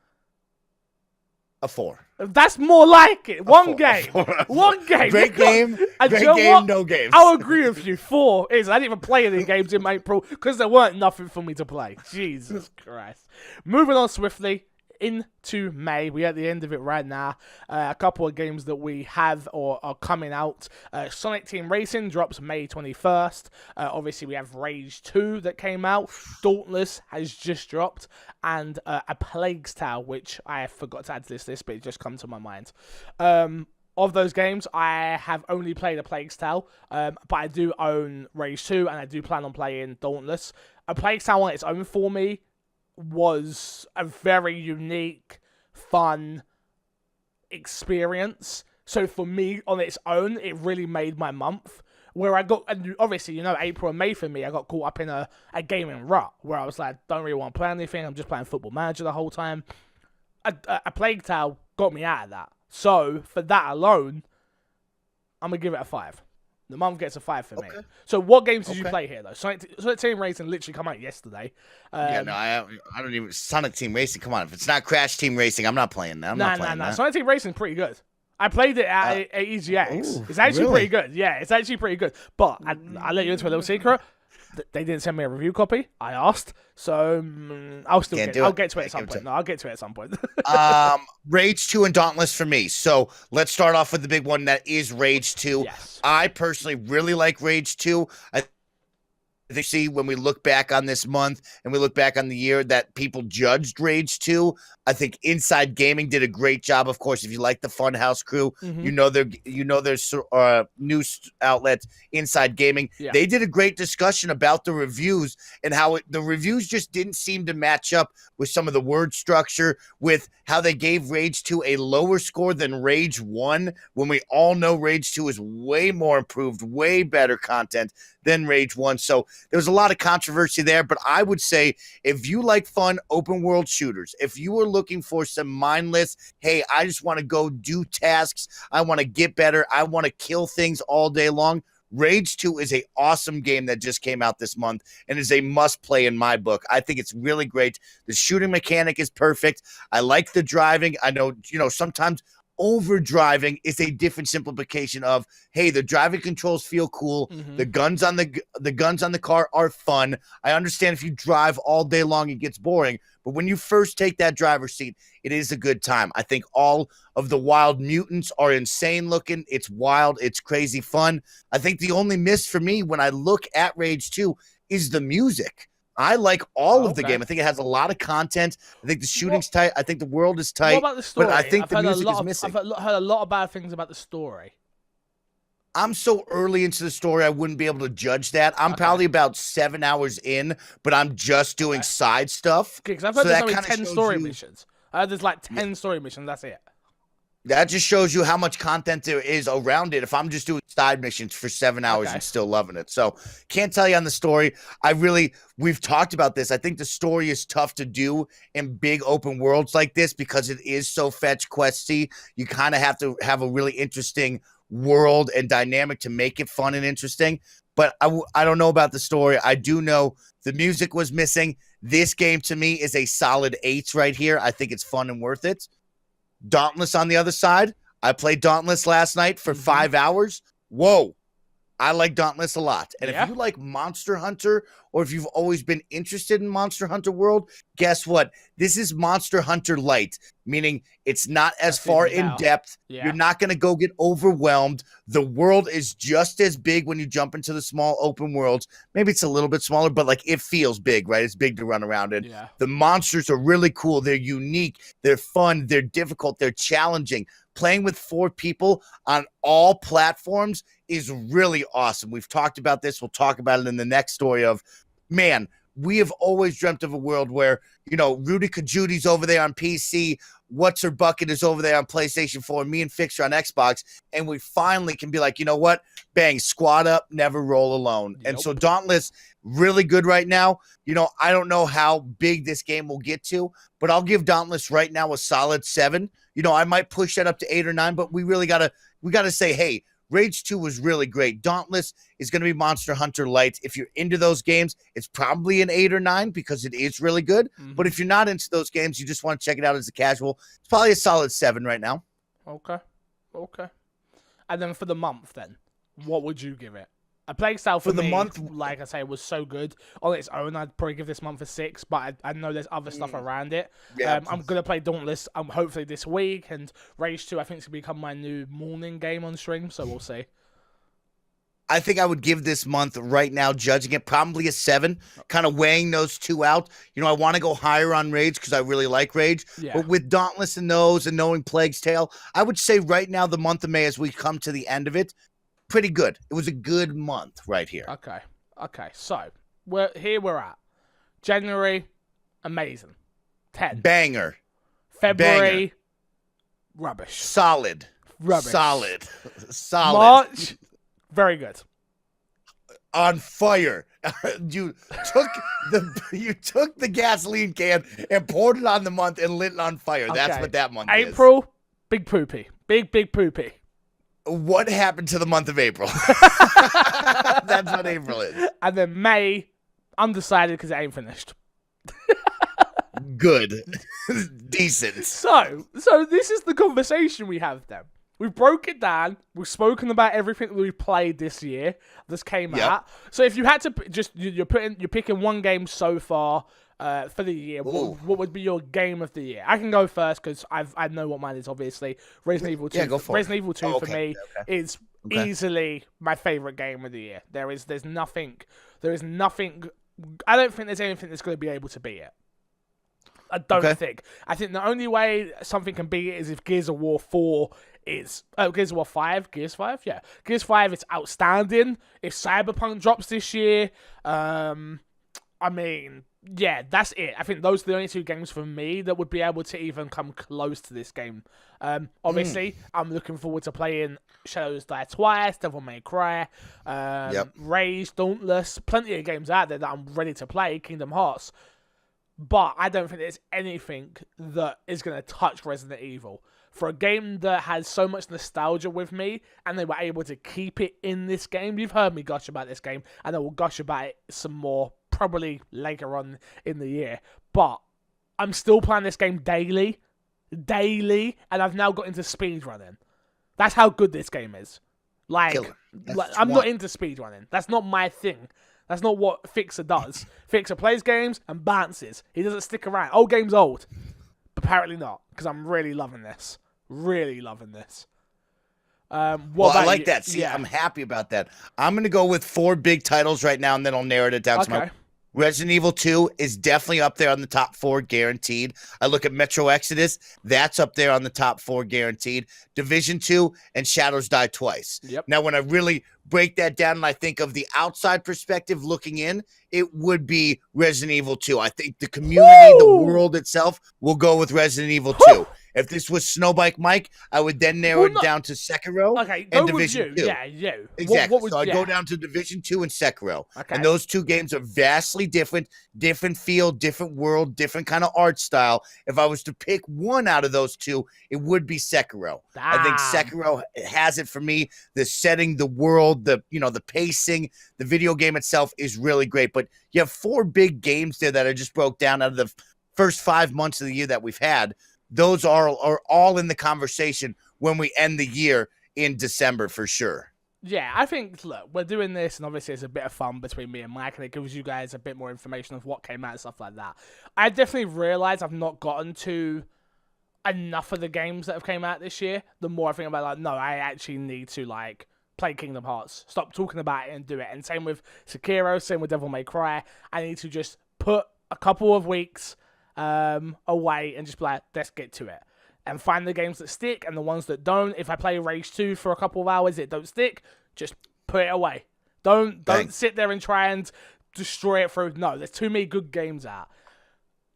A 4. That's more like it. One game. One game. Great game. Great game, no games. I'll agree with you. 4 is. I didn't even play any games in April because there weren't nothing for me to play. Jesus Christ. Moving on swiftly. into May. We're at the end of it right now. A couple of games that we have or are coming out. Sonic Team Racing drops May 21st. Obviously, we have Rage 2 that came out. Dauntless has just dropped. And A Plague's Tale, which I forgot to add to this list, but it just come to my mind. Of those games, I have only played A Plague's Tale, but I do own Rage 2, and I do plan on playing Dauntless. A Plague's Tale on its own for me was a very unique, fun experience. So for me, on its own, it really made my month. Where I got, and obviously, April and May for me, I got caught up in a gaming rut, where I was like, don't really want to play anything, I'm just playing Football Manager the whole time. A Plague Tale got me out of that. So, for that alone, I'm going to give it a 5. The month gets a 5 for me. So, what games did you play here, though? Sonic Team Racing literally come out yesterday. I don't even... Sonic Team Racing, come on. If it's not Crash Team Racing, I'm not playing that. I'm not playing that. Sonic Team Racing is pretty good. I played it at EGX. It's actually pretty good. Yeah, it's actually pretty good. But I'll let you into a little secret. They didn't send me a review copy. I asked, so I'll get to it at some point. No, I'll get to it at some point. Rage 2 and Dauntless for me. So let's start off with the big one that is Rage 2. Yes. I personally really like Rage 2. I see when we look back on this month and we look back on the year that people judged Rage 2. I think Inside Gaming did a great job. Of course, if you like the Funhouse crew, their news outlet Inside Gaming. Yeah. They did a great discussion about the reviews and how the reviews just didn't seem to match up with some of the word structure, with how they gave Rage 2 a lower score than Rage 1, when we all know Rage 2 is way more improved, way better content than Rage 1. So there was a lot of controversy there, but I would say if you like fun open world shooters, if you were looking for some mindless, hey, I just want to go do tasks, I want to get better, I want to kill things all day long, Rage 2 is an awesome game that just came out this month and is a must play in my book. I think it's really great. The shooting mechanic is perfect. I like the driving. I know, sometimes overdriving is a different simplification of, hey, the driving controls feel cool. The guns on the car are fun. I understand if you drive all day long, it gets boring. But when you first take that driver's seat, it is a good time. I think all of the wild mutants are insane looking. It's wild. It's crazy fun. I think the only miss for me when I look at Rage 2 is the music. I like all of the game. I think it has a lot of content. I think the shooting's tight. I think the world is tight. What about the story? But I think the music is missing. I've heard a lot of bad things about the story. I'm so early into the story, I wouldn't be able to judge that. I'm probably about 7 hours in, but I'm just doing side stuff. Okay, because I've heard there's only 10 story missions. There's like 10 story missions. That's it. That just shows you how much content there is around it. If I'm just doing side missions for 7 hours and still loving it. So can't tell you on the story. We've talked about this. I think the story is tough to do in big open worlds like this because it is so fetch questy. You kind of have to have a really interesting world and dynamic to make it fun and interesting. But I don't know about the story. I do know the music was missing. This game to me is a solid 8 right here. I think it's fun and worth it. Dauntless on the other side. I played Dauntless last night for 5 hours. Whoa. I like Dauntless a lot. And if you like Monster Hunter, or if you've always been interested in Monster Hunter World, guess what? This is Monster Hunter Light, meaning it's not as far in depth. Yeah. You're not going to go get overwhelmed. The world is just as big when you jump into the small open worlds. Maybe it's a little bit smaller, but like it feels big, right? It's big to run around in. Yeah. The monsters are really cool. They're unique. They're fun. They're difficult. They're challenging. Playing with 4 people on all platforms is really awesome. We've talked about this. We'll talk about it in the next story of, man, we have always dreamt of a world where, Rudy Kajudi's over there on PC, What's Her Bucket is over there on PlayStation 4, me and Fixer on Xbox, and we finally can be like, you know what? Bang, squad up, never roll alone. And so Dauntless, really good right now. I don't know how big this game will get to, but I'll give Dauntless right now a solid 7. I might push that up to 8 or 9, but we really gotta say, hey, Rage 2 was really great. Dauntless is going to be Monster Hunter Light. If you're into those games, it's probably an 8 or 9 because it is really good. But if you're not into those games, you just want to check it out as a casual, it's probably a solid 7 right now. Okay. And then for the month then, what would you give it? A Plague Tale for the me, month, like I say, was so good on its own. I'd probably give this month a 6, but I know there's other stuff around it. Yeah. I'm gonna play Dauntless. Hopefully this week, and Rage 2. I think it's gonna become my new morning game on stream. So we'll see. I think I would give this month right now, judging it, probably a 7, kind of weighing those two out. You know, I want to go higher on Rage because I really like Rage. Yeah. But with Dauntless and those and knowing Plague's Tale, I would say right now, the month of May, as we come to the end of it, pretty good. It was a good month right here. Okay. So we're at January, amazing, 10. Banger. February, rubbish. Solid. Rubbish. Solid. March, very good. On fire. You took the gasoline can and poured it on the month and lit it on fire. That's Okay. what that month is. April, big poopy. Big poopy. What happened to the month of April? That's what April is. And then May, undecided because it ain't finished. Good. Decent. So this is the conversation we have then. We've broke it down. We've spoken about everything that we've played this year. This came out. So if you had to you're picking one game so far for the year, what would be your game of the year? I can go first because I know what mine is. Obviously, Resident Evil 2. Yeah, go for it. Resident Evil 2 for me is easily my favorite game of the year. There's nothing. I don't think there's anything that's going to be able to beat it. I don't think. I think the only way something can beat it is if Gears of War 4 is... Gears of War 5? Gears 5? Yeah. Gears 5 is outstanding. If Cyberpunk drops this year, I mean, yeah, that's it. I think those are the only two games for me that would be able to even come close to this game. Obviously, I'm looking forward to playing Shadows Die Twice, Devil May Cry, Rage, Dauntless. Plenty of games out there that I'm ready to play. Kingdom Hearts. But I don't think there's anything that is going to touch Resident Evil. For a game that has so much nostalgia with me, and they were able to keep it in this game. You've heard me gush about this game, and I will gush about it some more, probably later on in the year. But I'm still playing this game daily, and I've now got into speedrunning. That's how good this game is. I'm not into speedrunning. That's not my thing. That's not what Fixer does. Fixer plays games and bounces. He doesn't stick around. Old game's old. Apparently not, because I'm really loving this. Really loving this. I like that. See, I'm happy about that. I'm going to go with 4 big titles right now, and then I'll narrow it down. Okay. Resident Evil 2 is definitely up there on the top 4, guaranteed. I look at Metro Exodus. That's up there on the top 4, guaranteed. Division 2 and Shadows Die Twice. Yep. Now, when I really break that down and I think of the outside perspective looking in, it would be Resident Evil 2. I think the community, the world itself, will go with Resident Evil 2. If this was Snowbike Mike, I would then narrow it down to Sekiro and Division 2. Yeah, you. Exactly. So I'd go down to Division 2 and Sekiro. Okay. And those two games are vastly different feel, different world, different kind of art style. If I was to pick one out of those two, it would be Sekiro. I think Sekiro has it for me. The setting, the world, the pacing, the video game itself is really great. But you have 4 big games there that I just broke down out of the first 5 months of the year that we've had. Those are all in the conversation when we end the year in December for sure. Yeah, I think, look, we're doing this, and obviously it's a bit of fun between me and Mike, and it gives you guys a bit more information of what came out and stuff like that. I definitely realize I've not gotten to enough of the games that have came out this year. The more I think about it, no, I actually need to, play Kingdom Hearts. Stop talking about it and do it. And same with Sekiro, same with Devil May Cry. I need to just put a couple of weeks away and just be like, let's get to it. And find the games that stick and the ones that don't. If I play Rage 2 for a couple of hours, it don't stick, just put it away. Don't sit there and try and destroy it through. No, there's too many good games out.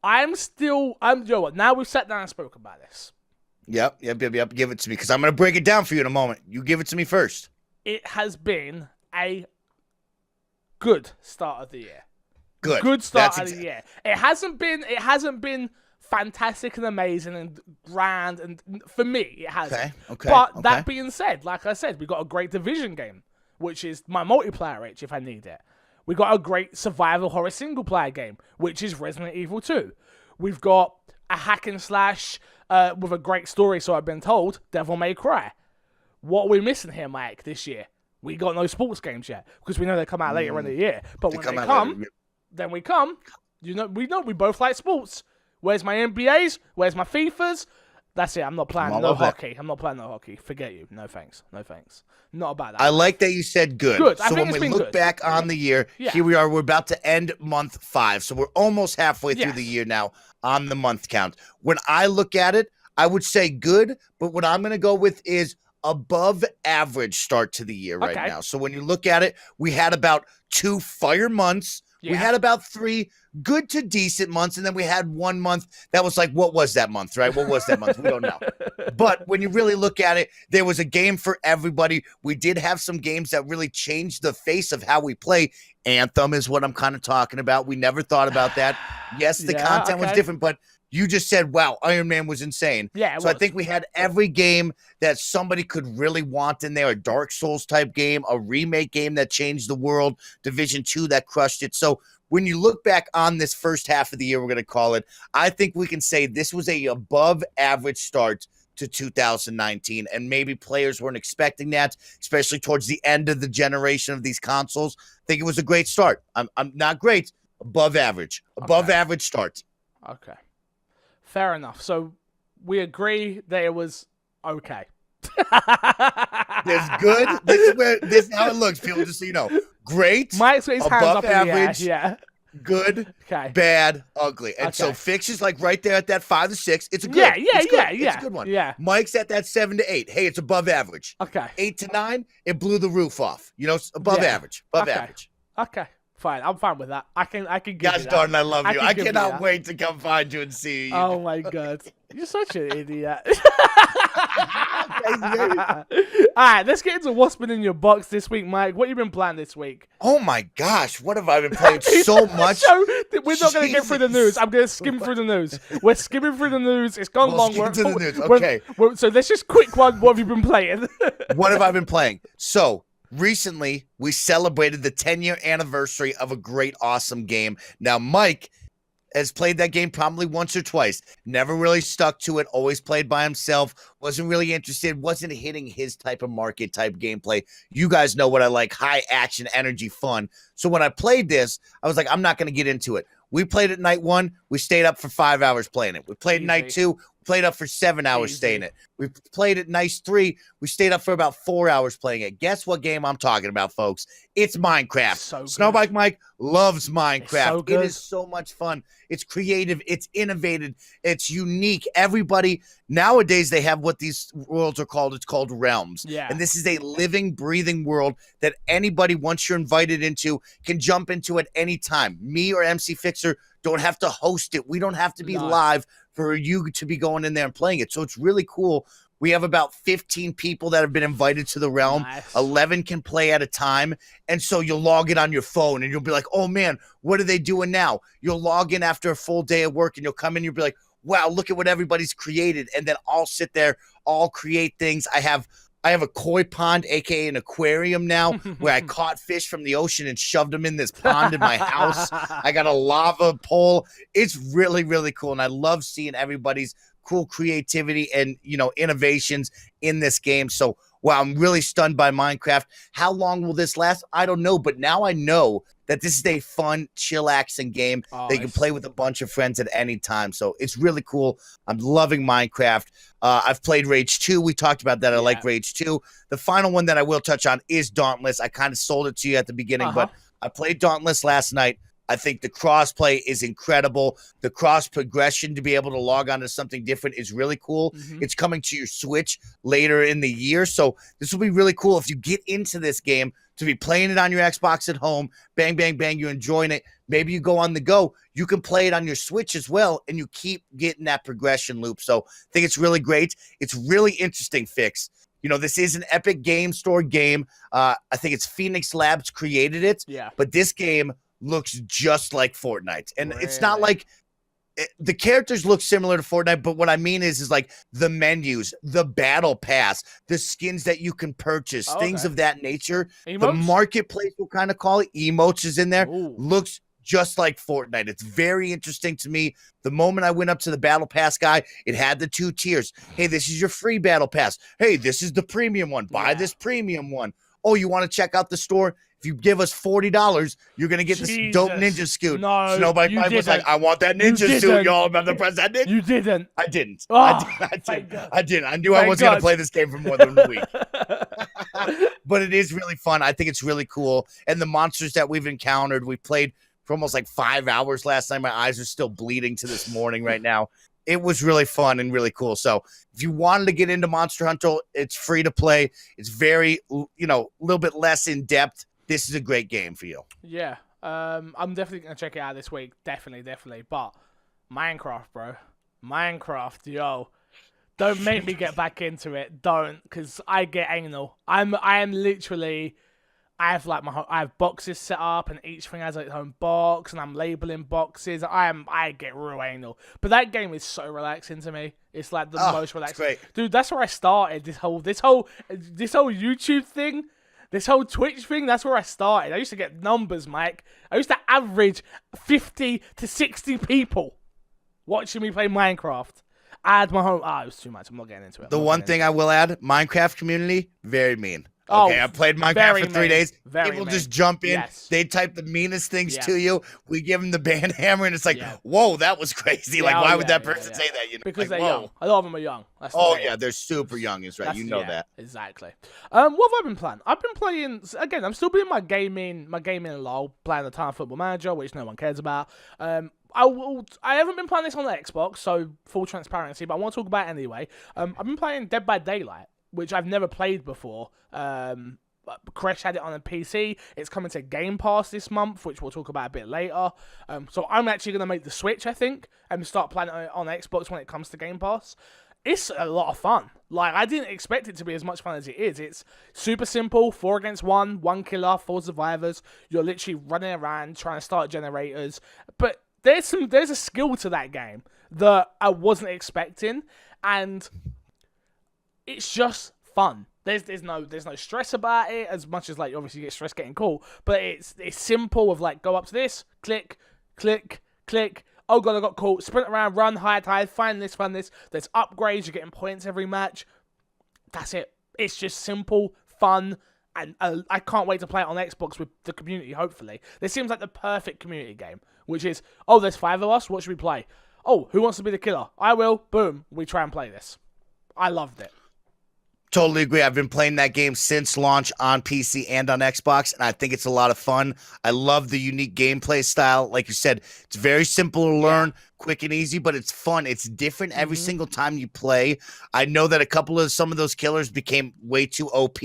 You know what, now we've sat down and spoke about this. Yep. Give it to me, because I'm going to break it down for you in a moment. You give it to me first. It has been a good start of the year. Good start of the year. It hasn't been fantastic and amazing and grand, and for me, it hasn't. Okay. But that being said, like I said, we got a great Division game, which is my multiplayer itch if I need it. We got a great survival horror single player game, which is Resident Evil 2. We've got a hack and slash with a great story, so I've been told, Devil May Cry. What are we missing here, Mike, this year? we got no sports games yet because we know they come out later in the year. But when they out come, later. then we come. We know we both like sports. Where's my NBAs? Where's my FIFAs? That's it. I'm not playing no hockey. I'm not playing no hockey. Forget you. No thanks. No thanks. Not about that. I like that you said good. Good. So when we look back on the year, here we are. We're about to end month 5. So we're almost halfway through the year now on the month count. When I look at it, I would say good, but what I'm going to go with is above average start to the year right now. So when you look at it, we had about 2 fire months. We had about 3 good to decent months, and then we had 1 month that was like, what was that month, right? What was that month? We don't know. But when you really look at it, there was a game for everybody. We did have some games that really changed the face of how we play. Anthem is what I'm kind of talking about. We never thought about that. Yes, the content was different, but you just said, wow, Iron Man was insane. Yeah, so I think we had every game that somebody could really want in there, a Dark Souls type game, a remake game that changed the world, Division 2 that crushed it. So when you look back on this first half of the year, we're going to call it, I think we can say this was a above average start to 2019, and maybe players weren't expecting that, especially towards the end of the generation of these consoles. I think it was a great start. I'm not great, above average start. Okay. Fair enough. So we agree that it was okay. There's good. This is how it looks, people, just so you know. Great. Mike's got his hands above up in the average. air. Good, bad, ugly. And so Fix is like right there at that 5 to 6. It's a good. It's a good one. Yeah. Mike's at that 7 to 8. Hey, it's above average. Okay. 8 to 9, it blew the roof off. You know, above average. Above average. Okay. Fine, I'm fine with that. I can give Gosh you that. darn, I love you. I cannot wait to come find you and see you. Oh my god, you're such an idiot. All right, let's get into what's been in your box this week, Mike. What you been playing this week? Oh my gosh, what have I been playing so much? So, we're not going to get through the news. I'm going to skim through the news. We're skimming through the news. It's gone long. Skip to the news. Okay. So let's just quick one. What have you been playing? What have I been playing? So recently, we celebrated the 10-year anniversary of a great, awesome game. Now, Mike has played that game probably once or twice. Never really stuck to it. Always played by himself. Wasn't really interested. Wasn't hitting his type of market type gameplay. You guys know what I like. High action, energy, fun. So when I played this, I was like, I'm not going to get into it. We played it night 1. We stayed up for 5 hours playing it. We played night 2. Played up for 7 hours staying it. We played it night 3. We stayed up for about 4 hours playing it. Guess what game I'm talking about, folks? It's Minecraft. So Snowbike Mike loves Minecraft. It is so much fun. It's creative. It's innovative. It's unique. Everybody, nowadays, they have what these worlds are called. It's called realms. Yeah. And this is a living, breathing world that anybody, once you're invited into, can jump into at any time. Me or MC Fixer don't have to host it. We don't have to be live for you to be going in there and playing it. So it's really cool. We have about 15 people that have been invited to the realm. 11 can play at a time. And so you'll log in on your phone and you'll be like, oh man, what are they doing now? You'll log in after a full day of work and you'll come in, you'll be like, wow, look at what everybody's created. And then I'll sit there, I'll create things. I have a koi pond, aka an aquarium now, where I caught fish from the ocean and shoved them in this pond in my house. I got a lava pole. It's really, really cool. And I love seeing everybody's cool creativity and, you know, innovations in this game. So, wow, I'm really stunned by Minecraft. How long will this last? I don't know. But now I know that this is a fun, chillaxing game that you can play with a bunch of friends at any time. So it's really cool. I'm loving Minecraft. I've played Rage 2. We talked about that. I like Rage 2. The final one that I will touch on is Dauntless. I kind of sold it to you at the beginning, but I played Dauntless last night. I think the crossplay is incredible. The cross progression to be able to log on to something different is really cool. It's coming to your Switch later in the year. So this will be really cool if you get into this game to be playing it on your Xbox at home. Bang, bang, bang. You're enjoying it. Maybe you go on the go. You can play it on your Switch as well, and you keep getting that progression loop. So I think it's really great. It's really interesting, Fix. You know, this is an Epic Game Store game. I think it's Phoenix Labs created it. Yeah. But this game looks just like Fortnite. And it's not like the characters look similar to Fortnite, but what I mean is like the menus, the battle pass, the skins that you can purchase, things of that nature. Emotes? The marketplace, we'll kind of call it, emotes is in there. Looks just like Fortnite. It's very interesting to me. The moment I went up to the battle pass guy, it had the 2 tiers. Hey, this is your free battle pass. Hey, this is the premium one. Buy this premium one. oh, you want to check out the store? If you give us $40, you're going to get this dope ninja suit. No, so nobody was like, I want that ninja suit, y'all. I'm about to press that ninja. You didn't. I didn't. Oh, I didn't. I knew I wasn't going to play this game for more than a week. But it is really fun. I think it's really cool. And the monsters that we've encountered, we played for almost like 5 hours last night. My eyes are still bleeding to this morning right now. It was really fun and really cool. So if you wanted to get into Monster Hunter, it's free to play. It's very, a little bit less in depth. This is a great game for you. Yeah. I'm definitely going to check it out this week. Definitely. But Minecraft, bro. Minecraft, yo. Don't make me get back into it. Don't, because I get anal. I am literally... I have boxes set up, and each thing has its own box, and I'm labeling boxes. I get real anal, but that game is so relaxing to me. It's like the most relaxing. Great. Dude, that's where I started this whole YouTube thing, this whole Twitch thing. That's where I started. I used to get numbers, Mike. I used to average 50 to 60 people watching me play Minecraft. I had my home. It was too much. I'm not getting into it. The one thing I will add, Minecraft community, very mean. Oh, okay, I played Minecraft for 3 days. People just jump in. Yes. They type the meanest things to you. We give them the band hammer, and it's like, whoa, that was crazy. Yeah, like, why would that person say that? Because like, they're young. A lot of them are young. That's they're super young. Is right. You know that. Exactly. What have I been playing? I've been playing, again, I'm still doing my gaming lull, playing the Time Football Manager, which no one cares about. I haven't been playing this on the Xbox, so full transparency, but I want to talk about it anyway. I've been playing Dead by Daylight, which I've never played before. Crash had it on a PC. It's coming to Game Pass this month, which we'll talk about a bit later. So I'm actually going to make the switch, I think, and start playing it on Xbox when it comes to Game Pass. It's a lot of fun. Like, I didn't expect it to be as much fun as it is. It's super simple, 4 against 1, 1 killer, 4 survivors. You're literally running around trying to start generators. But there's a skill to that game that I wasn't expecting, and it's just fun. There's no stress about it, as much as, like, obviously you get stress getting caught, but it's simple of, like, go up to this, click, click, click. Oh god, I got caught. Sprint around, run, hide, find this. There's upgrades, you're getting points every match. That's it. It's just simple, fun, and I can't wait to play it on Xbox with the community, hopefully. This seems like the perfect community game, which is, oh, there's 5 of us, what should we play? Oh, who wants to be the killer? I will. Boom. We try and play this. I loved it. Totally agree. I've been playing that game since launch on PC and on Xbox, and I think it's a lot of fun. I love the unique gameplay style. Like you said, it's very simple to learn, quick and easy, but it's fun. It's different every single time you play. I know that some of those killers became way too OP.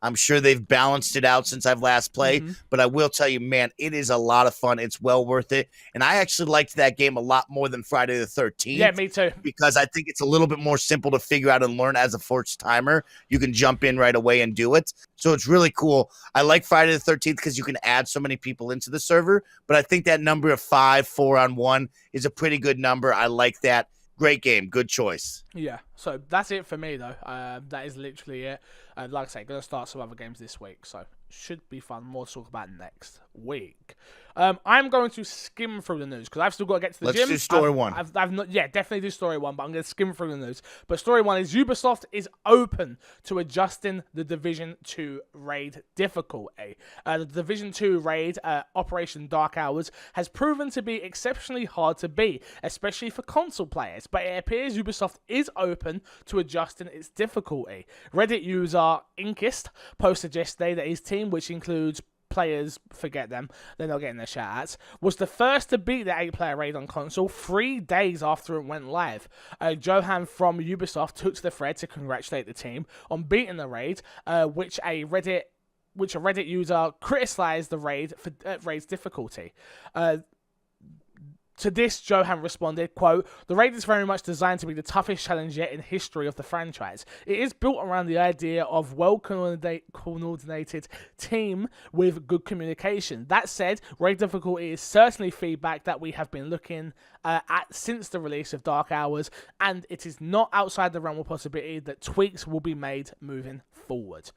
I'm sure they've balanced it out since I've last played, but I will tell you, man, it is a lot of fun. It's well worth it. And I actually liked that game a lot more than Friday the 13th. Yeah, me too. Because I think it's a little bit more simple to figure out and learn as a first timer. You can jump in right away and do it. So it's really cool. I like Friday the 13th because you can add so many people into the server, but I think that number of 5, 4-on-1 is a pretty good number. I like that. Great game. Good choice. Yeah. So that's it for me, though. That is literally it. Like I say, going to start some other games this week, so should be fun. More to talk about next week. I'm going to skim through the news because I've still got to get to the gym. Let's do story one. I've not, definitely do story one, but I'm going to skim through the news. But story one is Ubisoft is open to adjusting the Division 2 raid difficulty. The Division 2 raid, Operation Dark Hours, has proven to be exceptionally hard to beat, especially for console players. But it appears Ubisoft is open to adjusting its difficulty. Reddit user Inkist posted yesterday that his team, which includes players, forget them, they're not getting their shout-outs, was the first to beat the 8-player raid on console 3 days after it went live. Johan from Ubisoft took to the thread to congratulate the team on beating the raid, which a Reddit user criticized the raid for raid's difficulty. To this, Johan responded, quote, "The raid is very much designed to be the toughest challenge yet in history of the franchise. It is built around the idea of well-coordinated team with good communication. That said, raid difficulty is certainly feedback that we have been looking at since the release of Dark Hours, and it is not outside the realm of possibility that tweaks will be made moving forward."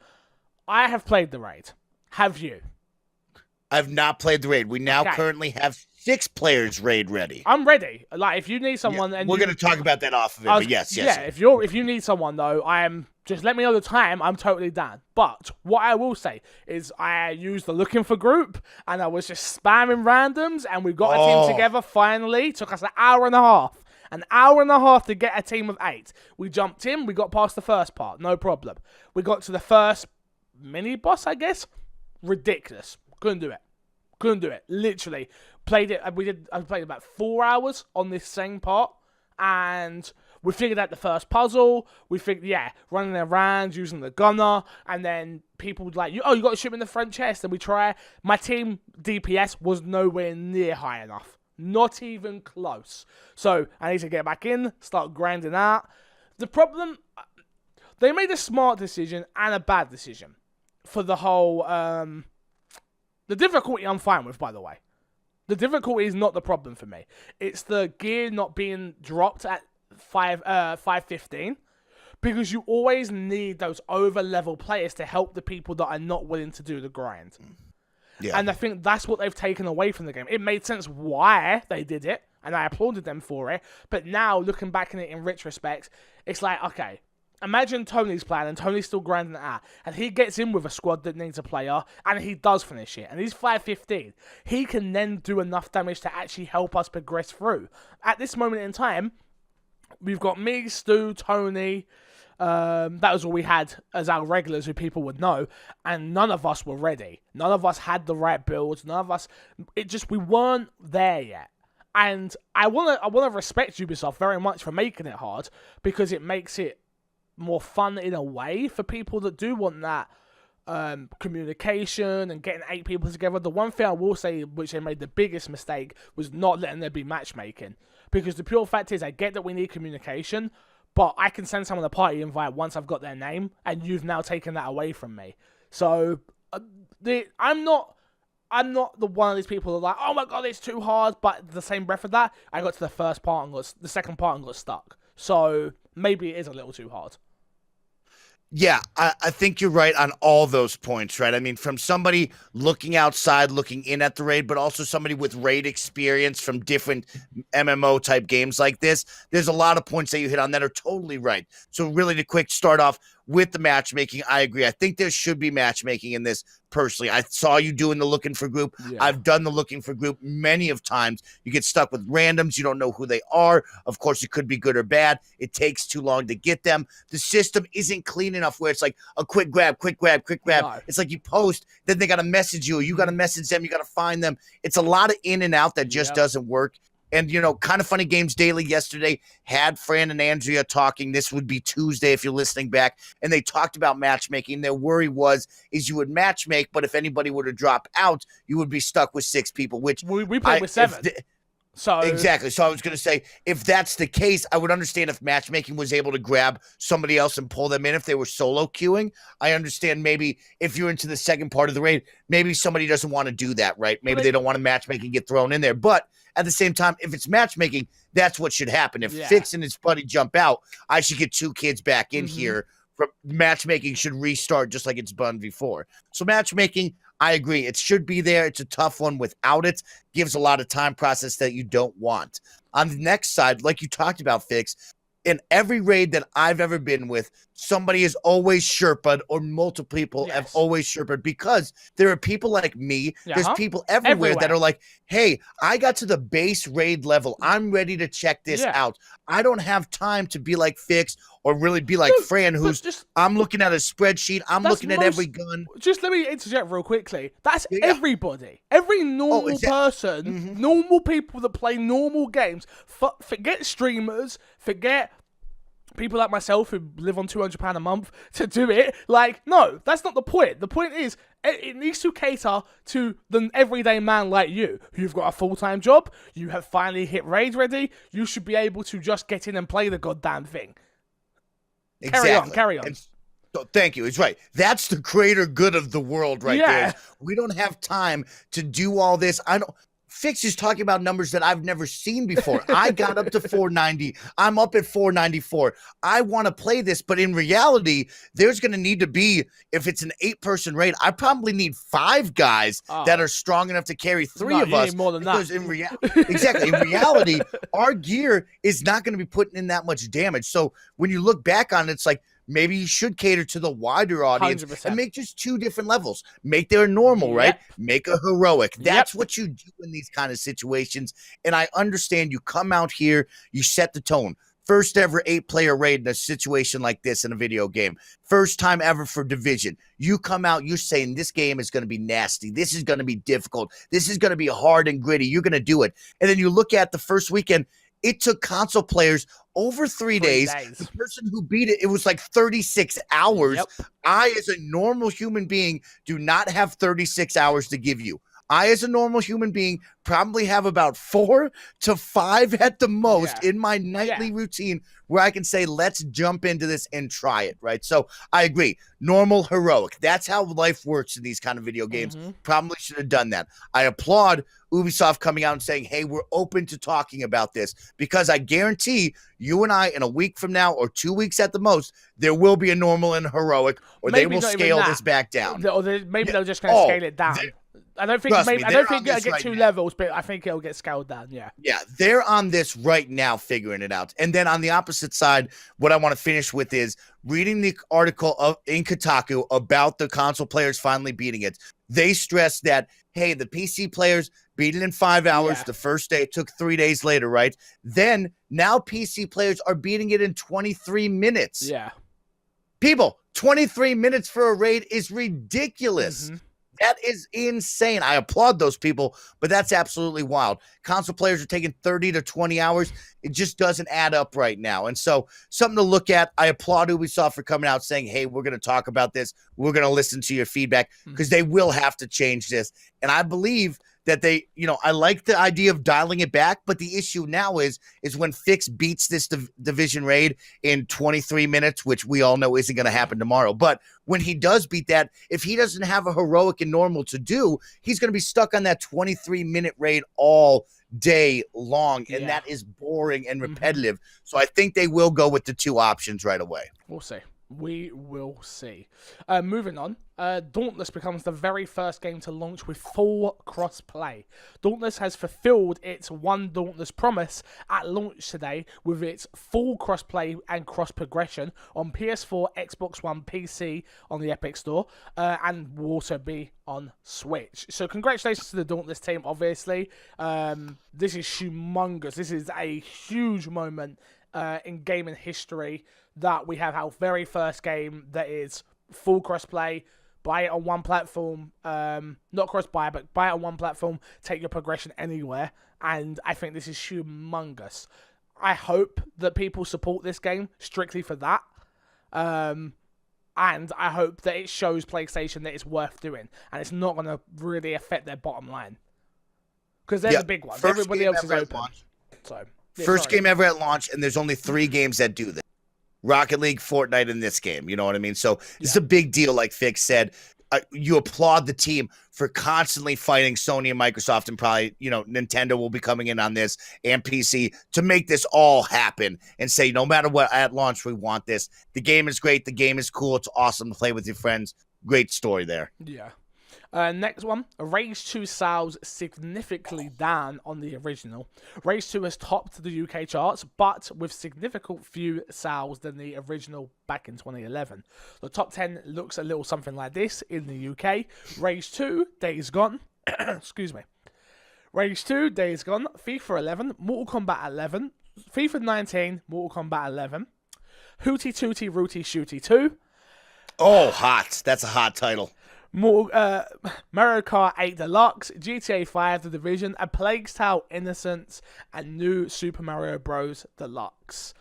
I have played the raid. Have you? I've not played the raid. We now currently have 6 players raid ready. I'm ready. Like, if you need someone, and we're going to talk about that off of it. But yes. Yeah, if you need someone though, just let me know the time. I'm totally down. But what I will say is, I used the looking for group, and I was just spamming randoms, and we got a team together. Finally, took us an hour and a half. An hour and a half to get a team of 8. We jumped in. We got past the first part. No problem. We got to the first mini boss, I guess. Ridiculous. Couldn't do it. Literally. Played it. I played about 4 hours on this same part. And we figured out the first puzzle. We figured, running around, using the gunner. And then people would like, you got to shoot him in the front chest. And we try. My team DPS was nowhere near high enough. Not even close. So I need to get back in, start grinding out. The problem, they made a smart decision and a bad decision for the whole, the difficulty I'm fine with, by the way. The difficulty is not the problem for me. It's the gear not being dropped at 515, because you always need those over-level players to help the people that are not willing to do the grind. Yeah. And I think that's what they've taken away from the game. It made sense why they did it, and I applauded them for it. But now, looking back on it in retrospect, it's like, okay, imagine Tony's plan, and Tony's still grinding it out, and he gets in with a squad that needs a player, and he does finish it, and he's 515. He can then do enough damage to actually help us progress through. At this moment in time, we've got me, Stu, Tony. That was all we had as our regulars, who people would know, and none of us were ready. None of us had the right builds. None of us. We weren't there yet. And I wanna respect Ubisoft very much for making it hard, because it makes it more fun in a way for people that do want that communication and getting 8 people together. The one thing I will say, which they made the biggest mistake, was not letting there be matchmaking, because the pure fact is, I get that we need communication. But I can send someone a party invite once I've got their name, and you've now taken that away from me. So I'm not the one of these people that are like, oh my god, it's too hard. But the same breath of that, I got to the first part and the second part and got stuck. So maybe it is a little too hard. Yeah, I think you're right on all those points, right? I mean, from somebody looking outside, looking in at the raid, but also somebody with raid experience from different MMO type games like this, there's a lot of points that you hit on that are totally right. So really, to quick start off with the matchmaking, I agree. I think there should be matchmaking in this. Personally, I saw you doing the looking for group. Yeah. I've done the looking for group many of times. You get stuck with randoms. You don't know who they are. Of course, it could be good or bad. It takes too long to get them. The system isn't clean enough where it's like a quick grab. No. It's like you post, then they got to message you. You got to message them. You got to find them. It's a lot of in and out that just doesn't work. And, Kind of Funny Games Daily yesterday had Fran and Andrea talking. This would be Tuesday if you're listening back. And they talked about matchmaking. Their worry is you would matchmake, but if anybody were to drop out, you would be stuck with 6 people, which we played with 7. Exactly. So I was going to say, if that's the case, I would understand if matchmaking was able to grab somebody else and pull them in if they were solo queuing. I understand maybe if you're into the second part of the raid, maybe somebody doesn't want to do that, right? Maybe they don't want to matchmake and get thrown in there. But at the same time, if it's matchmaking, that's what should happen. If Fix and his buddy jump out, I should get 2 kids back in here. Matchmaking should restart just like it's done before. So matchmaking, I agree. It should be there. It's a tough one without it. Gives a lot of time process that you don't want. On the next side, like you talked about, Fix, in every raid that I've ever been with, somebody is always Sherpa'd, or multiple people have always Sherpa'd, because there are people like me. There's people everywhere that are like, hey, I got to the base raid level. I'm ready to check this out. I don't have time to be like Fix or really be like Fran, who's I'm looking at a spreadsheet. I'm looking at every gun. Just let me interject real quickly. That's everybody. Every normal person, normal people that play normal games. Forget streamers. Forget people like myself who live on £200 a month to do it. Like, no, that's not the point. The point is, it needs to cater to the everyday man like you. You've got a full-time job. You have finally hit raid ready. You should be able to just get in and play the goddamn thing. Exactly. Carry on. So thank you. It's right. That's the greater good of the world right there. We don't have time to do all this. Fix is talking about numbers that I've never seen before. I got up to 490. I'm up at 494. I want to play this, but in reality, there's going to need to be, if it's an 8-person raid, I probably need 5 guys that are strong enough to carry 3 of us. More than because that. Exactly. In reality, our gear is not going to be putting in that much damage. So when you look back on it, it's like, maybe you should cater to the wider audience 100%. and make just 2 different levels. Make their normal, right? Make a heroic. That's what you do in these kind of situations. And I understand you come out here, you set the tone. First ever 8-player raid in a situation like this in a video game. First time ever for Division. You come out, you're saying this game is going to be nasty. This is going to be difficult. This is going to be hard and gritty. You're going to do it. And then you look at the first weekend, it took console players over 3 days. The person who beat it, it was like 36 hours. I, as a normal human being, do not have 36 hours to give you. I, as a normal human being, probably have about 4 to 5 at the most in my nightly routine where I can say, let's jump into this and try it, right? So I agree. Normal, heroic. That's how life works in these kind of video games. Probably should have done that. I applaud Ubisoft coming out and saying, hey, we're open to talking about this, because I guarantee you and I, in a week from now or 2 weeks at the most, there will be a normal and heroic, or maybe they will scale this back down. Or maybe they're just going to scale it down. I don't think it'll get 2 levels, but I think it'll get scaled down. Yeah, they're on this right now, figuring it out. And then on the opposite side, what I want to finish with is reading the article in Kotaku about the console players finally beating it. They stress that, hey, the PC players beat it in 5 hours the first day. It took 3 days later, right? Then now PC players are beating it in 23 minutes. Yeah, people, 23 minutes for a raid is ridiculous. That is insane. I applaud those people, but that's absolutely wild. Console players are taking 30 to 20 hours. It just doesn't add up right now. And so something to look at. I applaud Ubisoft for coming out saying, hey, we're going to talk about this. We're going to listen to your feedback, because they will have to change this. And I believe that they, I like the idea of dialing it back, but the issue now is when Fix beats this Division raid in 23 minutes, which we all know isn't going to happen tomorrow. But when he does beat that, if he doesn't have a heroic and normal to do, he's going to be stuck on that 23-minute raid all day long, and that is boring and repetitive. So I think they will go with the 2 options right away. We'll see. We will see. Moving on, Dauntless becomes the very first game to launch with full cross-play. Dauntless has fulfilled its One Dauntless promise at launch today with its full cross-play and cross-progression on PS4, Xbox One, PC on the Epic Store, and will also be on Switch. So congratulations to the Dauntless team, obviously. This is humongous. This is a huge moment in gaming history, that we have our very first game that is full crossplay. Buy it on one platform, not cross-buy, but buy it on one platform, take your progression anywhere, and I think this is humongous. I hope that people support this game strictly for that, and I hope that it shows PlayStation that it's worth doing, and it's not going to really affect their bottom line, because they're the big ones. Everybody else is open. First game ever at launch, and there's only 3 games that do this. Rocket League, Fortnite, in this game. You know what I mean? So it's a big deal, like Fix said. You applaud the team for constantly fighting Sony and Microsoft, and probably, Nintendo will be coming in on this, and PC, to make this all happen and say, no matter what, at launch, we want this. The game is great. The game is cool. It's awesome to play with your friends. Great story there. Yeah. Next one, Rage 2 sales significantly down on the original. Rage 2 has topped the UK charts, but with significant few sales than the original back in 2011. The top 10 looks a little something like this in the UK. Rage 2, Days Gone, excuse me. Rage 2, Days Gone, FIFA 11, Mortal Kombat 11, FIFA 19, Mortal Kombat 11, Hootie Tootie Rootie Shooty 2. Oh, hot. That's a hot title. Mario Kart 8 Deluxe, GTA 5 The Division, A Plague's Tale Innocence, and New Super Mario Bros. Deluxe.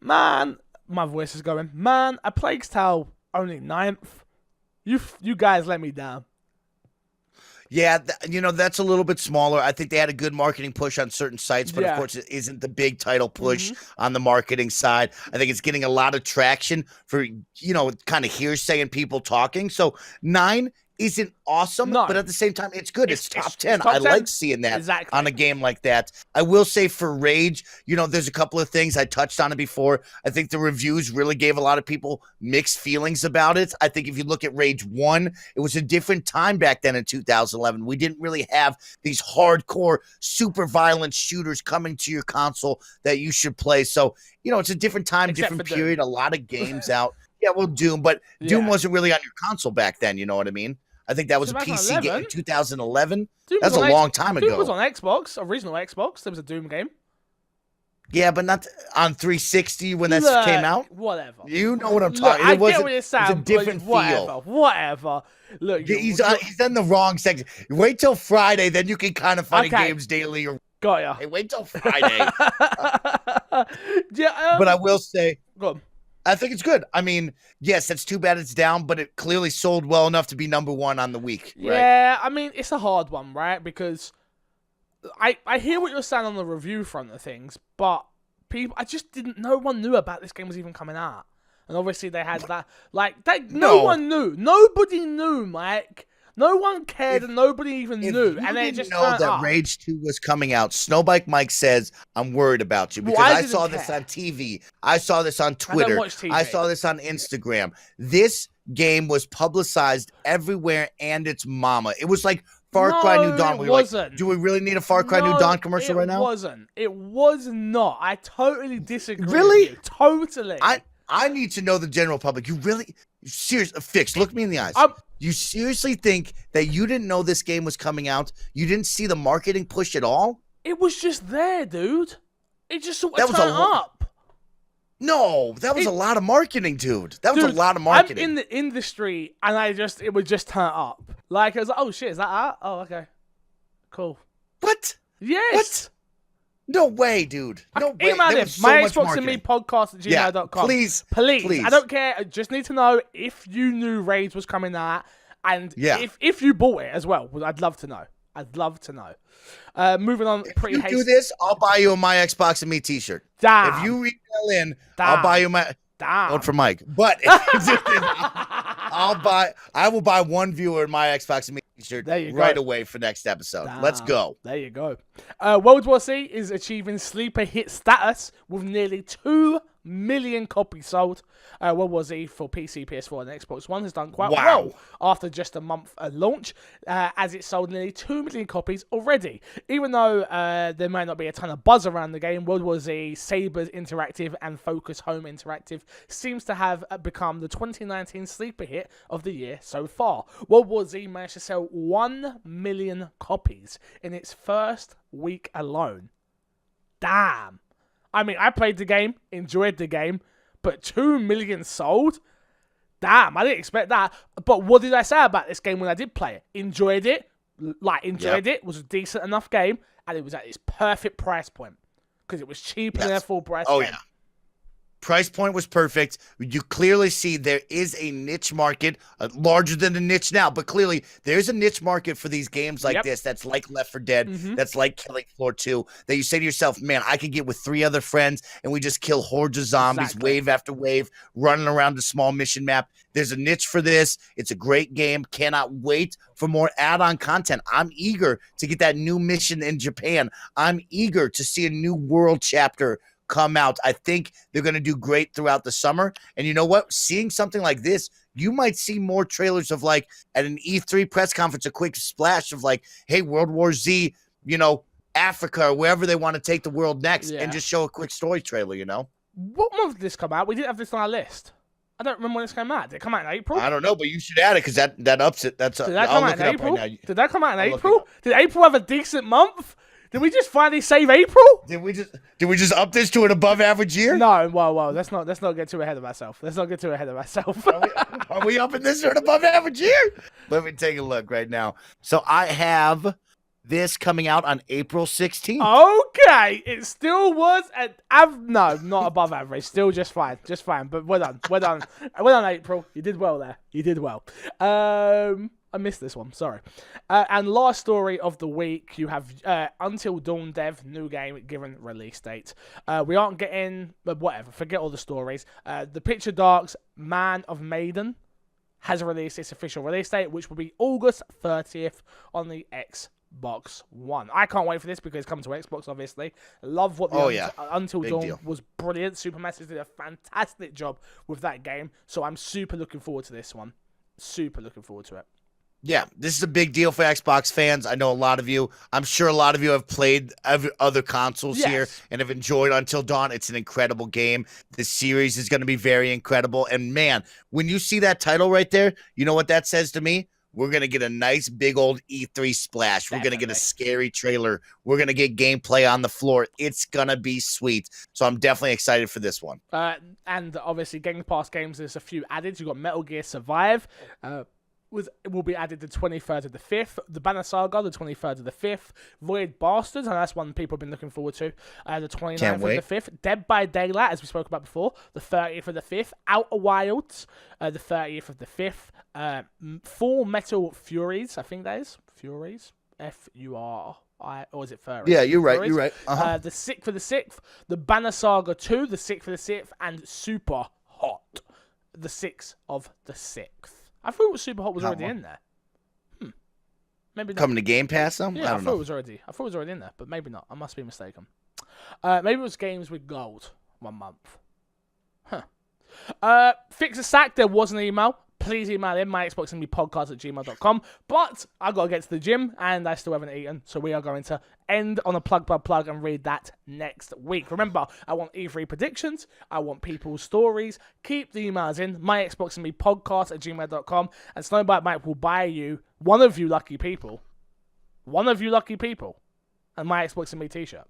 Man, my voice is going. Man, A Plague's Tale only 9th. You guys let me down. Yeah, that's a little bit smaller. I think they had a good marketing push on certain sites, but of course it isn't the big title push on the marketing side. I think it's getting a lot of traction for, kind of hearsay and people talking. So 9 isn't awesome, No. but at the same time, it's good. It's top 10. top I 10. like seeing that Exactly. on a game like that. I will say for Rage, there's a couple of things. I touched on it before. I think the reviews really gave a lot of people mixed feelings about it. I think if you look at Rage 1, it was a different time back then in 2011. We didn't really have these hardcore, super violent shooters coming to your console that you should play. So, it's a different time, different period, a lot of games out. Yeah, well, Doom, but Doom wasn't really on your console back then, you know what I mean? I think that was a PC game in 2011. That's a long time ago. Doom was on Xbox, original Xbox. There was a Doom game. Yeah, but not on 360 when that came out. Whatever. You know what I'm talking about. I get what you're saying. It's a different feel. Whatever. Look, he's in the wrong section. Wait till Friday, then you can kind of find games daily. Or got ya. Hey, wait till Friday. Yeah, but I will say, go on. I think it's good. I mean, yes, it's too bad it's down, but it clearly sold well enough to be #1 on the week. Right? Yeah, I mean, it's a hard one, right? Because I hear what you're saying on the review front of things, but no one knew about this game was even coming out. And obviously they had that, no one knew. Nobody knew, Mike. No one cared and nobody even knew. And they just know that Rage 2 was coming out. Snowbike Mike says, I'm worried about you because I saw this on TV. I saw this on Twitter. I saw this on Instagram. This game was publicized everywhere and its mama. It was like Far Cry New Dawn. It wasn't. Do we really need a Far Cry New Dawn commercial right now? It wasn't. It was not. I totally disagree. Really? With you. Totally. I need to know the general public. You really Fix, look me in the eyes. You seriously think that you didn't know this game was coming out? You didn't see the marketing push at all? It was just there, dude. It just sort of turned up. No, that was a lot of marketing, dude. That was a lot of marketing. I'm in the industry, and it would just turn up. Like, I was like, oh, shit, is that art? Oh, okay. Cool. What? Yes. What? No way, dude. No way. Email him. My Xbox and Me podcast at gmail.com. Please. I don't care. I just need to know if you knew Rage was coming out, and if you bought it as well. I'd love to know. Moving on. If you do this, I'll buy you a My Xbox and Me t-shirt. Damn. If you retail in, I'll buy you my... Vote for Mike. But I will buy one viewer My Xbox and Me t-shirt right away for next episode. Let's go. There you go. World War C is achieving sleeper hit status with nearly 2 million copies sold. World War Z for PC, PS4, and Xbox One has done quite well after just a month launch, as it sold nearly 2 million copies already. Even though there might not be a ton of buzz around the game, World War Z, Sabres Interactive, and Focus Home Interactive seems to have become the 2019 sleeper hit of the year so far. World War Z managed to sell 1 million copies in its first week alone. Damn. I mean, I played the game, enjoyed the game, but 2 million sold? Damn, I didn't expect that. But what did I say about this game when I did play it? Enjoyed it. It. Was a decent enough game, and it was at its perfect price point. Because it was cheaper than a full price game. Yeah. Price point was perfect. You clearly see there is a niche market, larger than the niche now, but clearly there's a niche market for these games like this that's like Left 4 Dead, that's like Killing Floor 2, that you say to yourself, man, I could get with 3 other friends and we just kill hordes of zombies, wave after wave, running around the small mission map. There's a niche for this. It's a great game. Cannot wait for more add-on content. I'm eager to get that new mission in Japan. I'm eager to see a new world chapter come out. I think they're going to do great throughout the summer. And you know what? Seeing something like this, you might see more trailers of like at an E3 press conference, a quick splash of like, hey, World War Z, Africa or wherever they want to take the world next and just show a quick story trailer, What month did this come out? We didn't have this on our list. I don't remember when this came out. Did it come out in April? I don't know, but you should add it because that ups it. Did that come out in April? Did that come out in April? Did April have a decent month? Did we just finally save April? Did we just up this to an above average year? No, well, let's not get too ahead of ourselves. Are we upping this to an above average year? Let me take a look right now. So I have this coming out on April 16th. Okay, it still was no, not above average. Still just fine. But well done, April. You did well there. I missed this one, sorry. And last story of the week, you have Until Dawn Dev, new game, given release date. We aren't getting, but whatever, forget all the stories. The Picture Dark's Man of Maiden has released its official release date, which will be August 30th on the Xbox One. I can't wait for this because it's coming to Xbox, obviously. Love what the Until Big Dawn deal. was brilliant. Supermassive did a fantastic job with that game, so I'm super looking forward to this one. Super looking forward to it. Yeah, this is a big deal for Xbox fans. I know a lot of you. I'm sure a lot of you have played other consoles here and have enjoyed Until Dawn. It's an incredible game. This series is going to be very incredible. And man, when you see that title right there, you know what that says to me? We're going to get a nice big old E3 splash. We're going to get a scary trailer. We're going to get gameplay on the floor. It's going to be sweet. So I'm definitely excited for this one. And obviously, Game Pass games, there's a few added. You've got Metal Gear Survive. Will be added the 23rd of the 5th. The Banner Saga, the 23rd of the 5th. Void Bastards, and that's one people have been looking forward to. The 29th of the 5th. Dead by Daylight, as we spoke about before, the 30th of the 5th. Outer Wilds, the 30th of the 5th. Full Metal Furies, I think that is. Furies? F-U-R-I, or is it Furries? Yeah, you're right, Furies. you're right. The 6th of the 6th. The Banner Saga 2, the 6th of the 6th. And Super Hot, the 6th of the 6th. I thought it was Super Hot was already in there. Maybe not. Coming to Game Pass, though? Yeah, I don't know. I thought it was already in there, but maybe not. I must be mistaken. Maybe it was games with gold 1 month. Fix a Sack, there was an email. Please email in myxboxandmepodcast@gmail.com. But I got to get to the gym, and I still haven't eaten, so we are going to end on a plug and read that next week. Remember, I want E3 predictions. I want people's stories. Keep the emails in, myxboxandmepodcast@gmail.com, and Snowbite Mike will buy you, one of you lucky people, a My Xbox and Me t-shirt.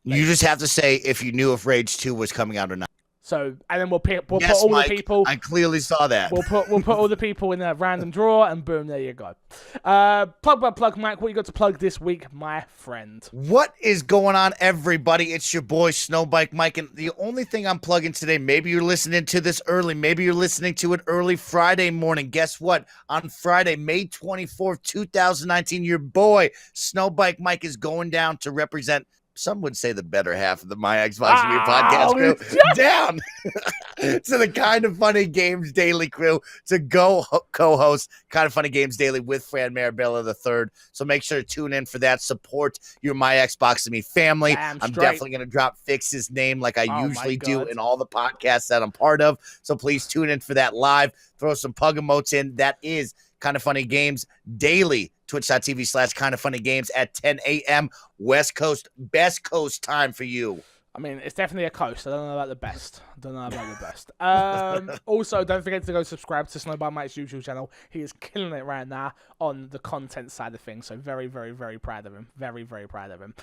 You just have to say if you knew if Rage 2 was coming out or not. So, and then we'll put all Mike, the people. I clearly saw that. We'll put all the people in a random draw, and boom, there you go. Plug, Mike. What you got to plug this week, my friend? What is going on, everybody? It's your boy Snowbike Mike, and the only thing I'm plugging today, maybe you're listening to this early, maybe you're listening to it early Friday morning. Guess what? On Friday, May 24th, 2019, your boy Snowbike Mike is going down to represent, some would say, the better half of the My Xbox Review podcast crew, down to the Kind of Funny Games Daily crew to go co-host Kind of Funny Games Daily with Fran Marabella III. So make sure to tune in for that. Support your My Xbox and Me family. I'm definitely going to drop Fix's name like I usually do in all the podcasts that I'm part of. So please tune in for that live. Throw some pug emotes in. That is Kind of Funny Games Daily. Twitch.tv/Kind of Funny Games at 10 a.m. West Coast, best coast time for you. I mean, it's definitely a coast. I don't know about the best. Also, don't forget to go subscribe to Snowball Mike's YouTube channel. He is killing it right now on the content side of things. So very, very, very proud of him. Very, very proud of him.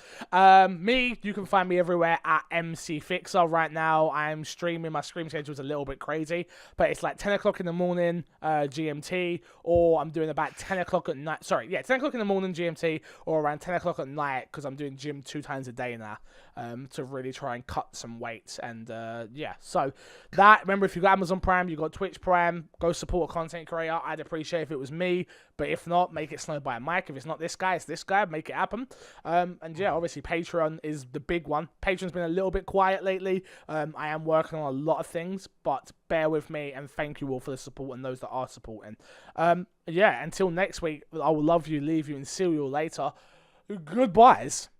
You can find me everywhere at MC Fixer. Right now, I'm streaming. My stream schedule is a little bit crazy, but it's like 10 o'clock in the morning GMT, or I'm doing about 10 o'clock at night. 10 o'clock in the morning GMT, or around 10 o'clock at night, because I'm doing gym 2 times a day now to really try and cut some weight. And so that, remember, if you've got Amazon Prime, you've got Twitch Prime, go support a content creator. I'd appreciate if it was me, but if not, make it Snowbite Mike. If it's not this guy, it's this guy. Make it happen. Obviously Patreon is the big one. Patreon's been a little bit quiet lately. I am working on a lot of things, but bear with me, and thank you all for the support and those that are supporting. Until next week, I will love you, leave you, and see you all later. Goodbyes.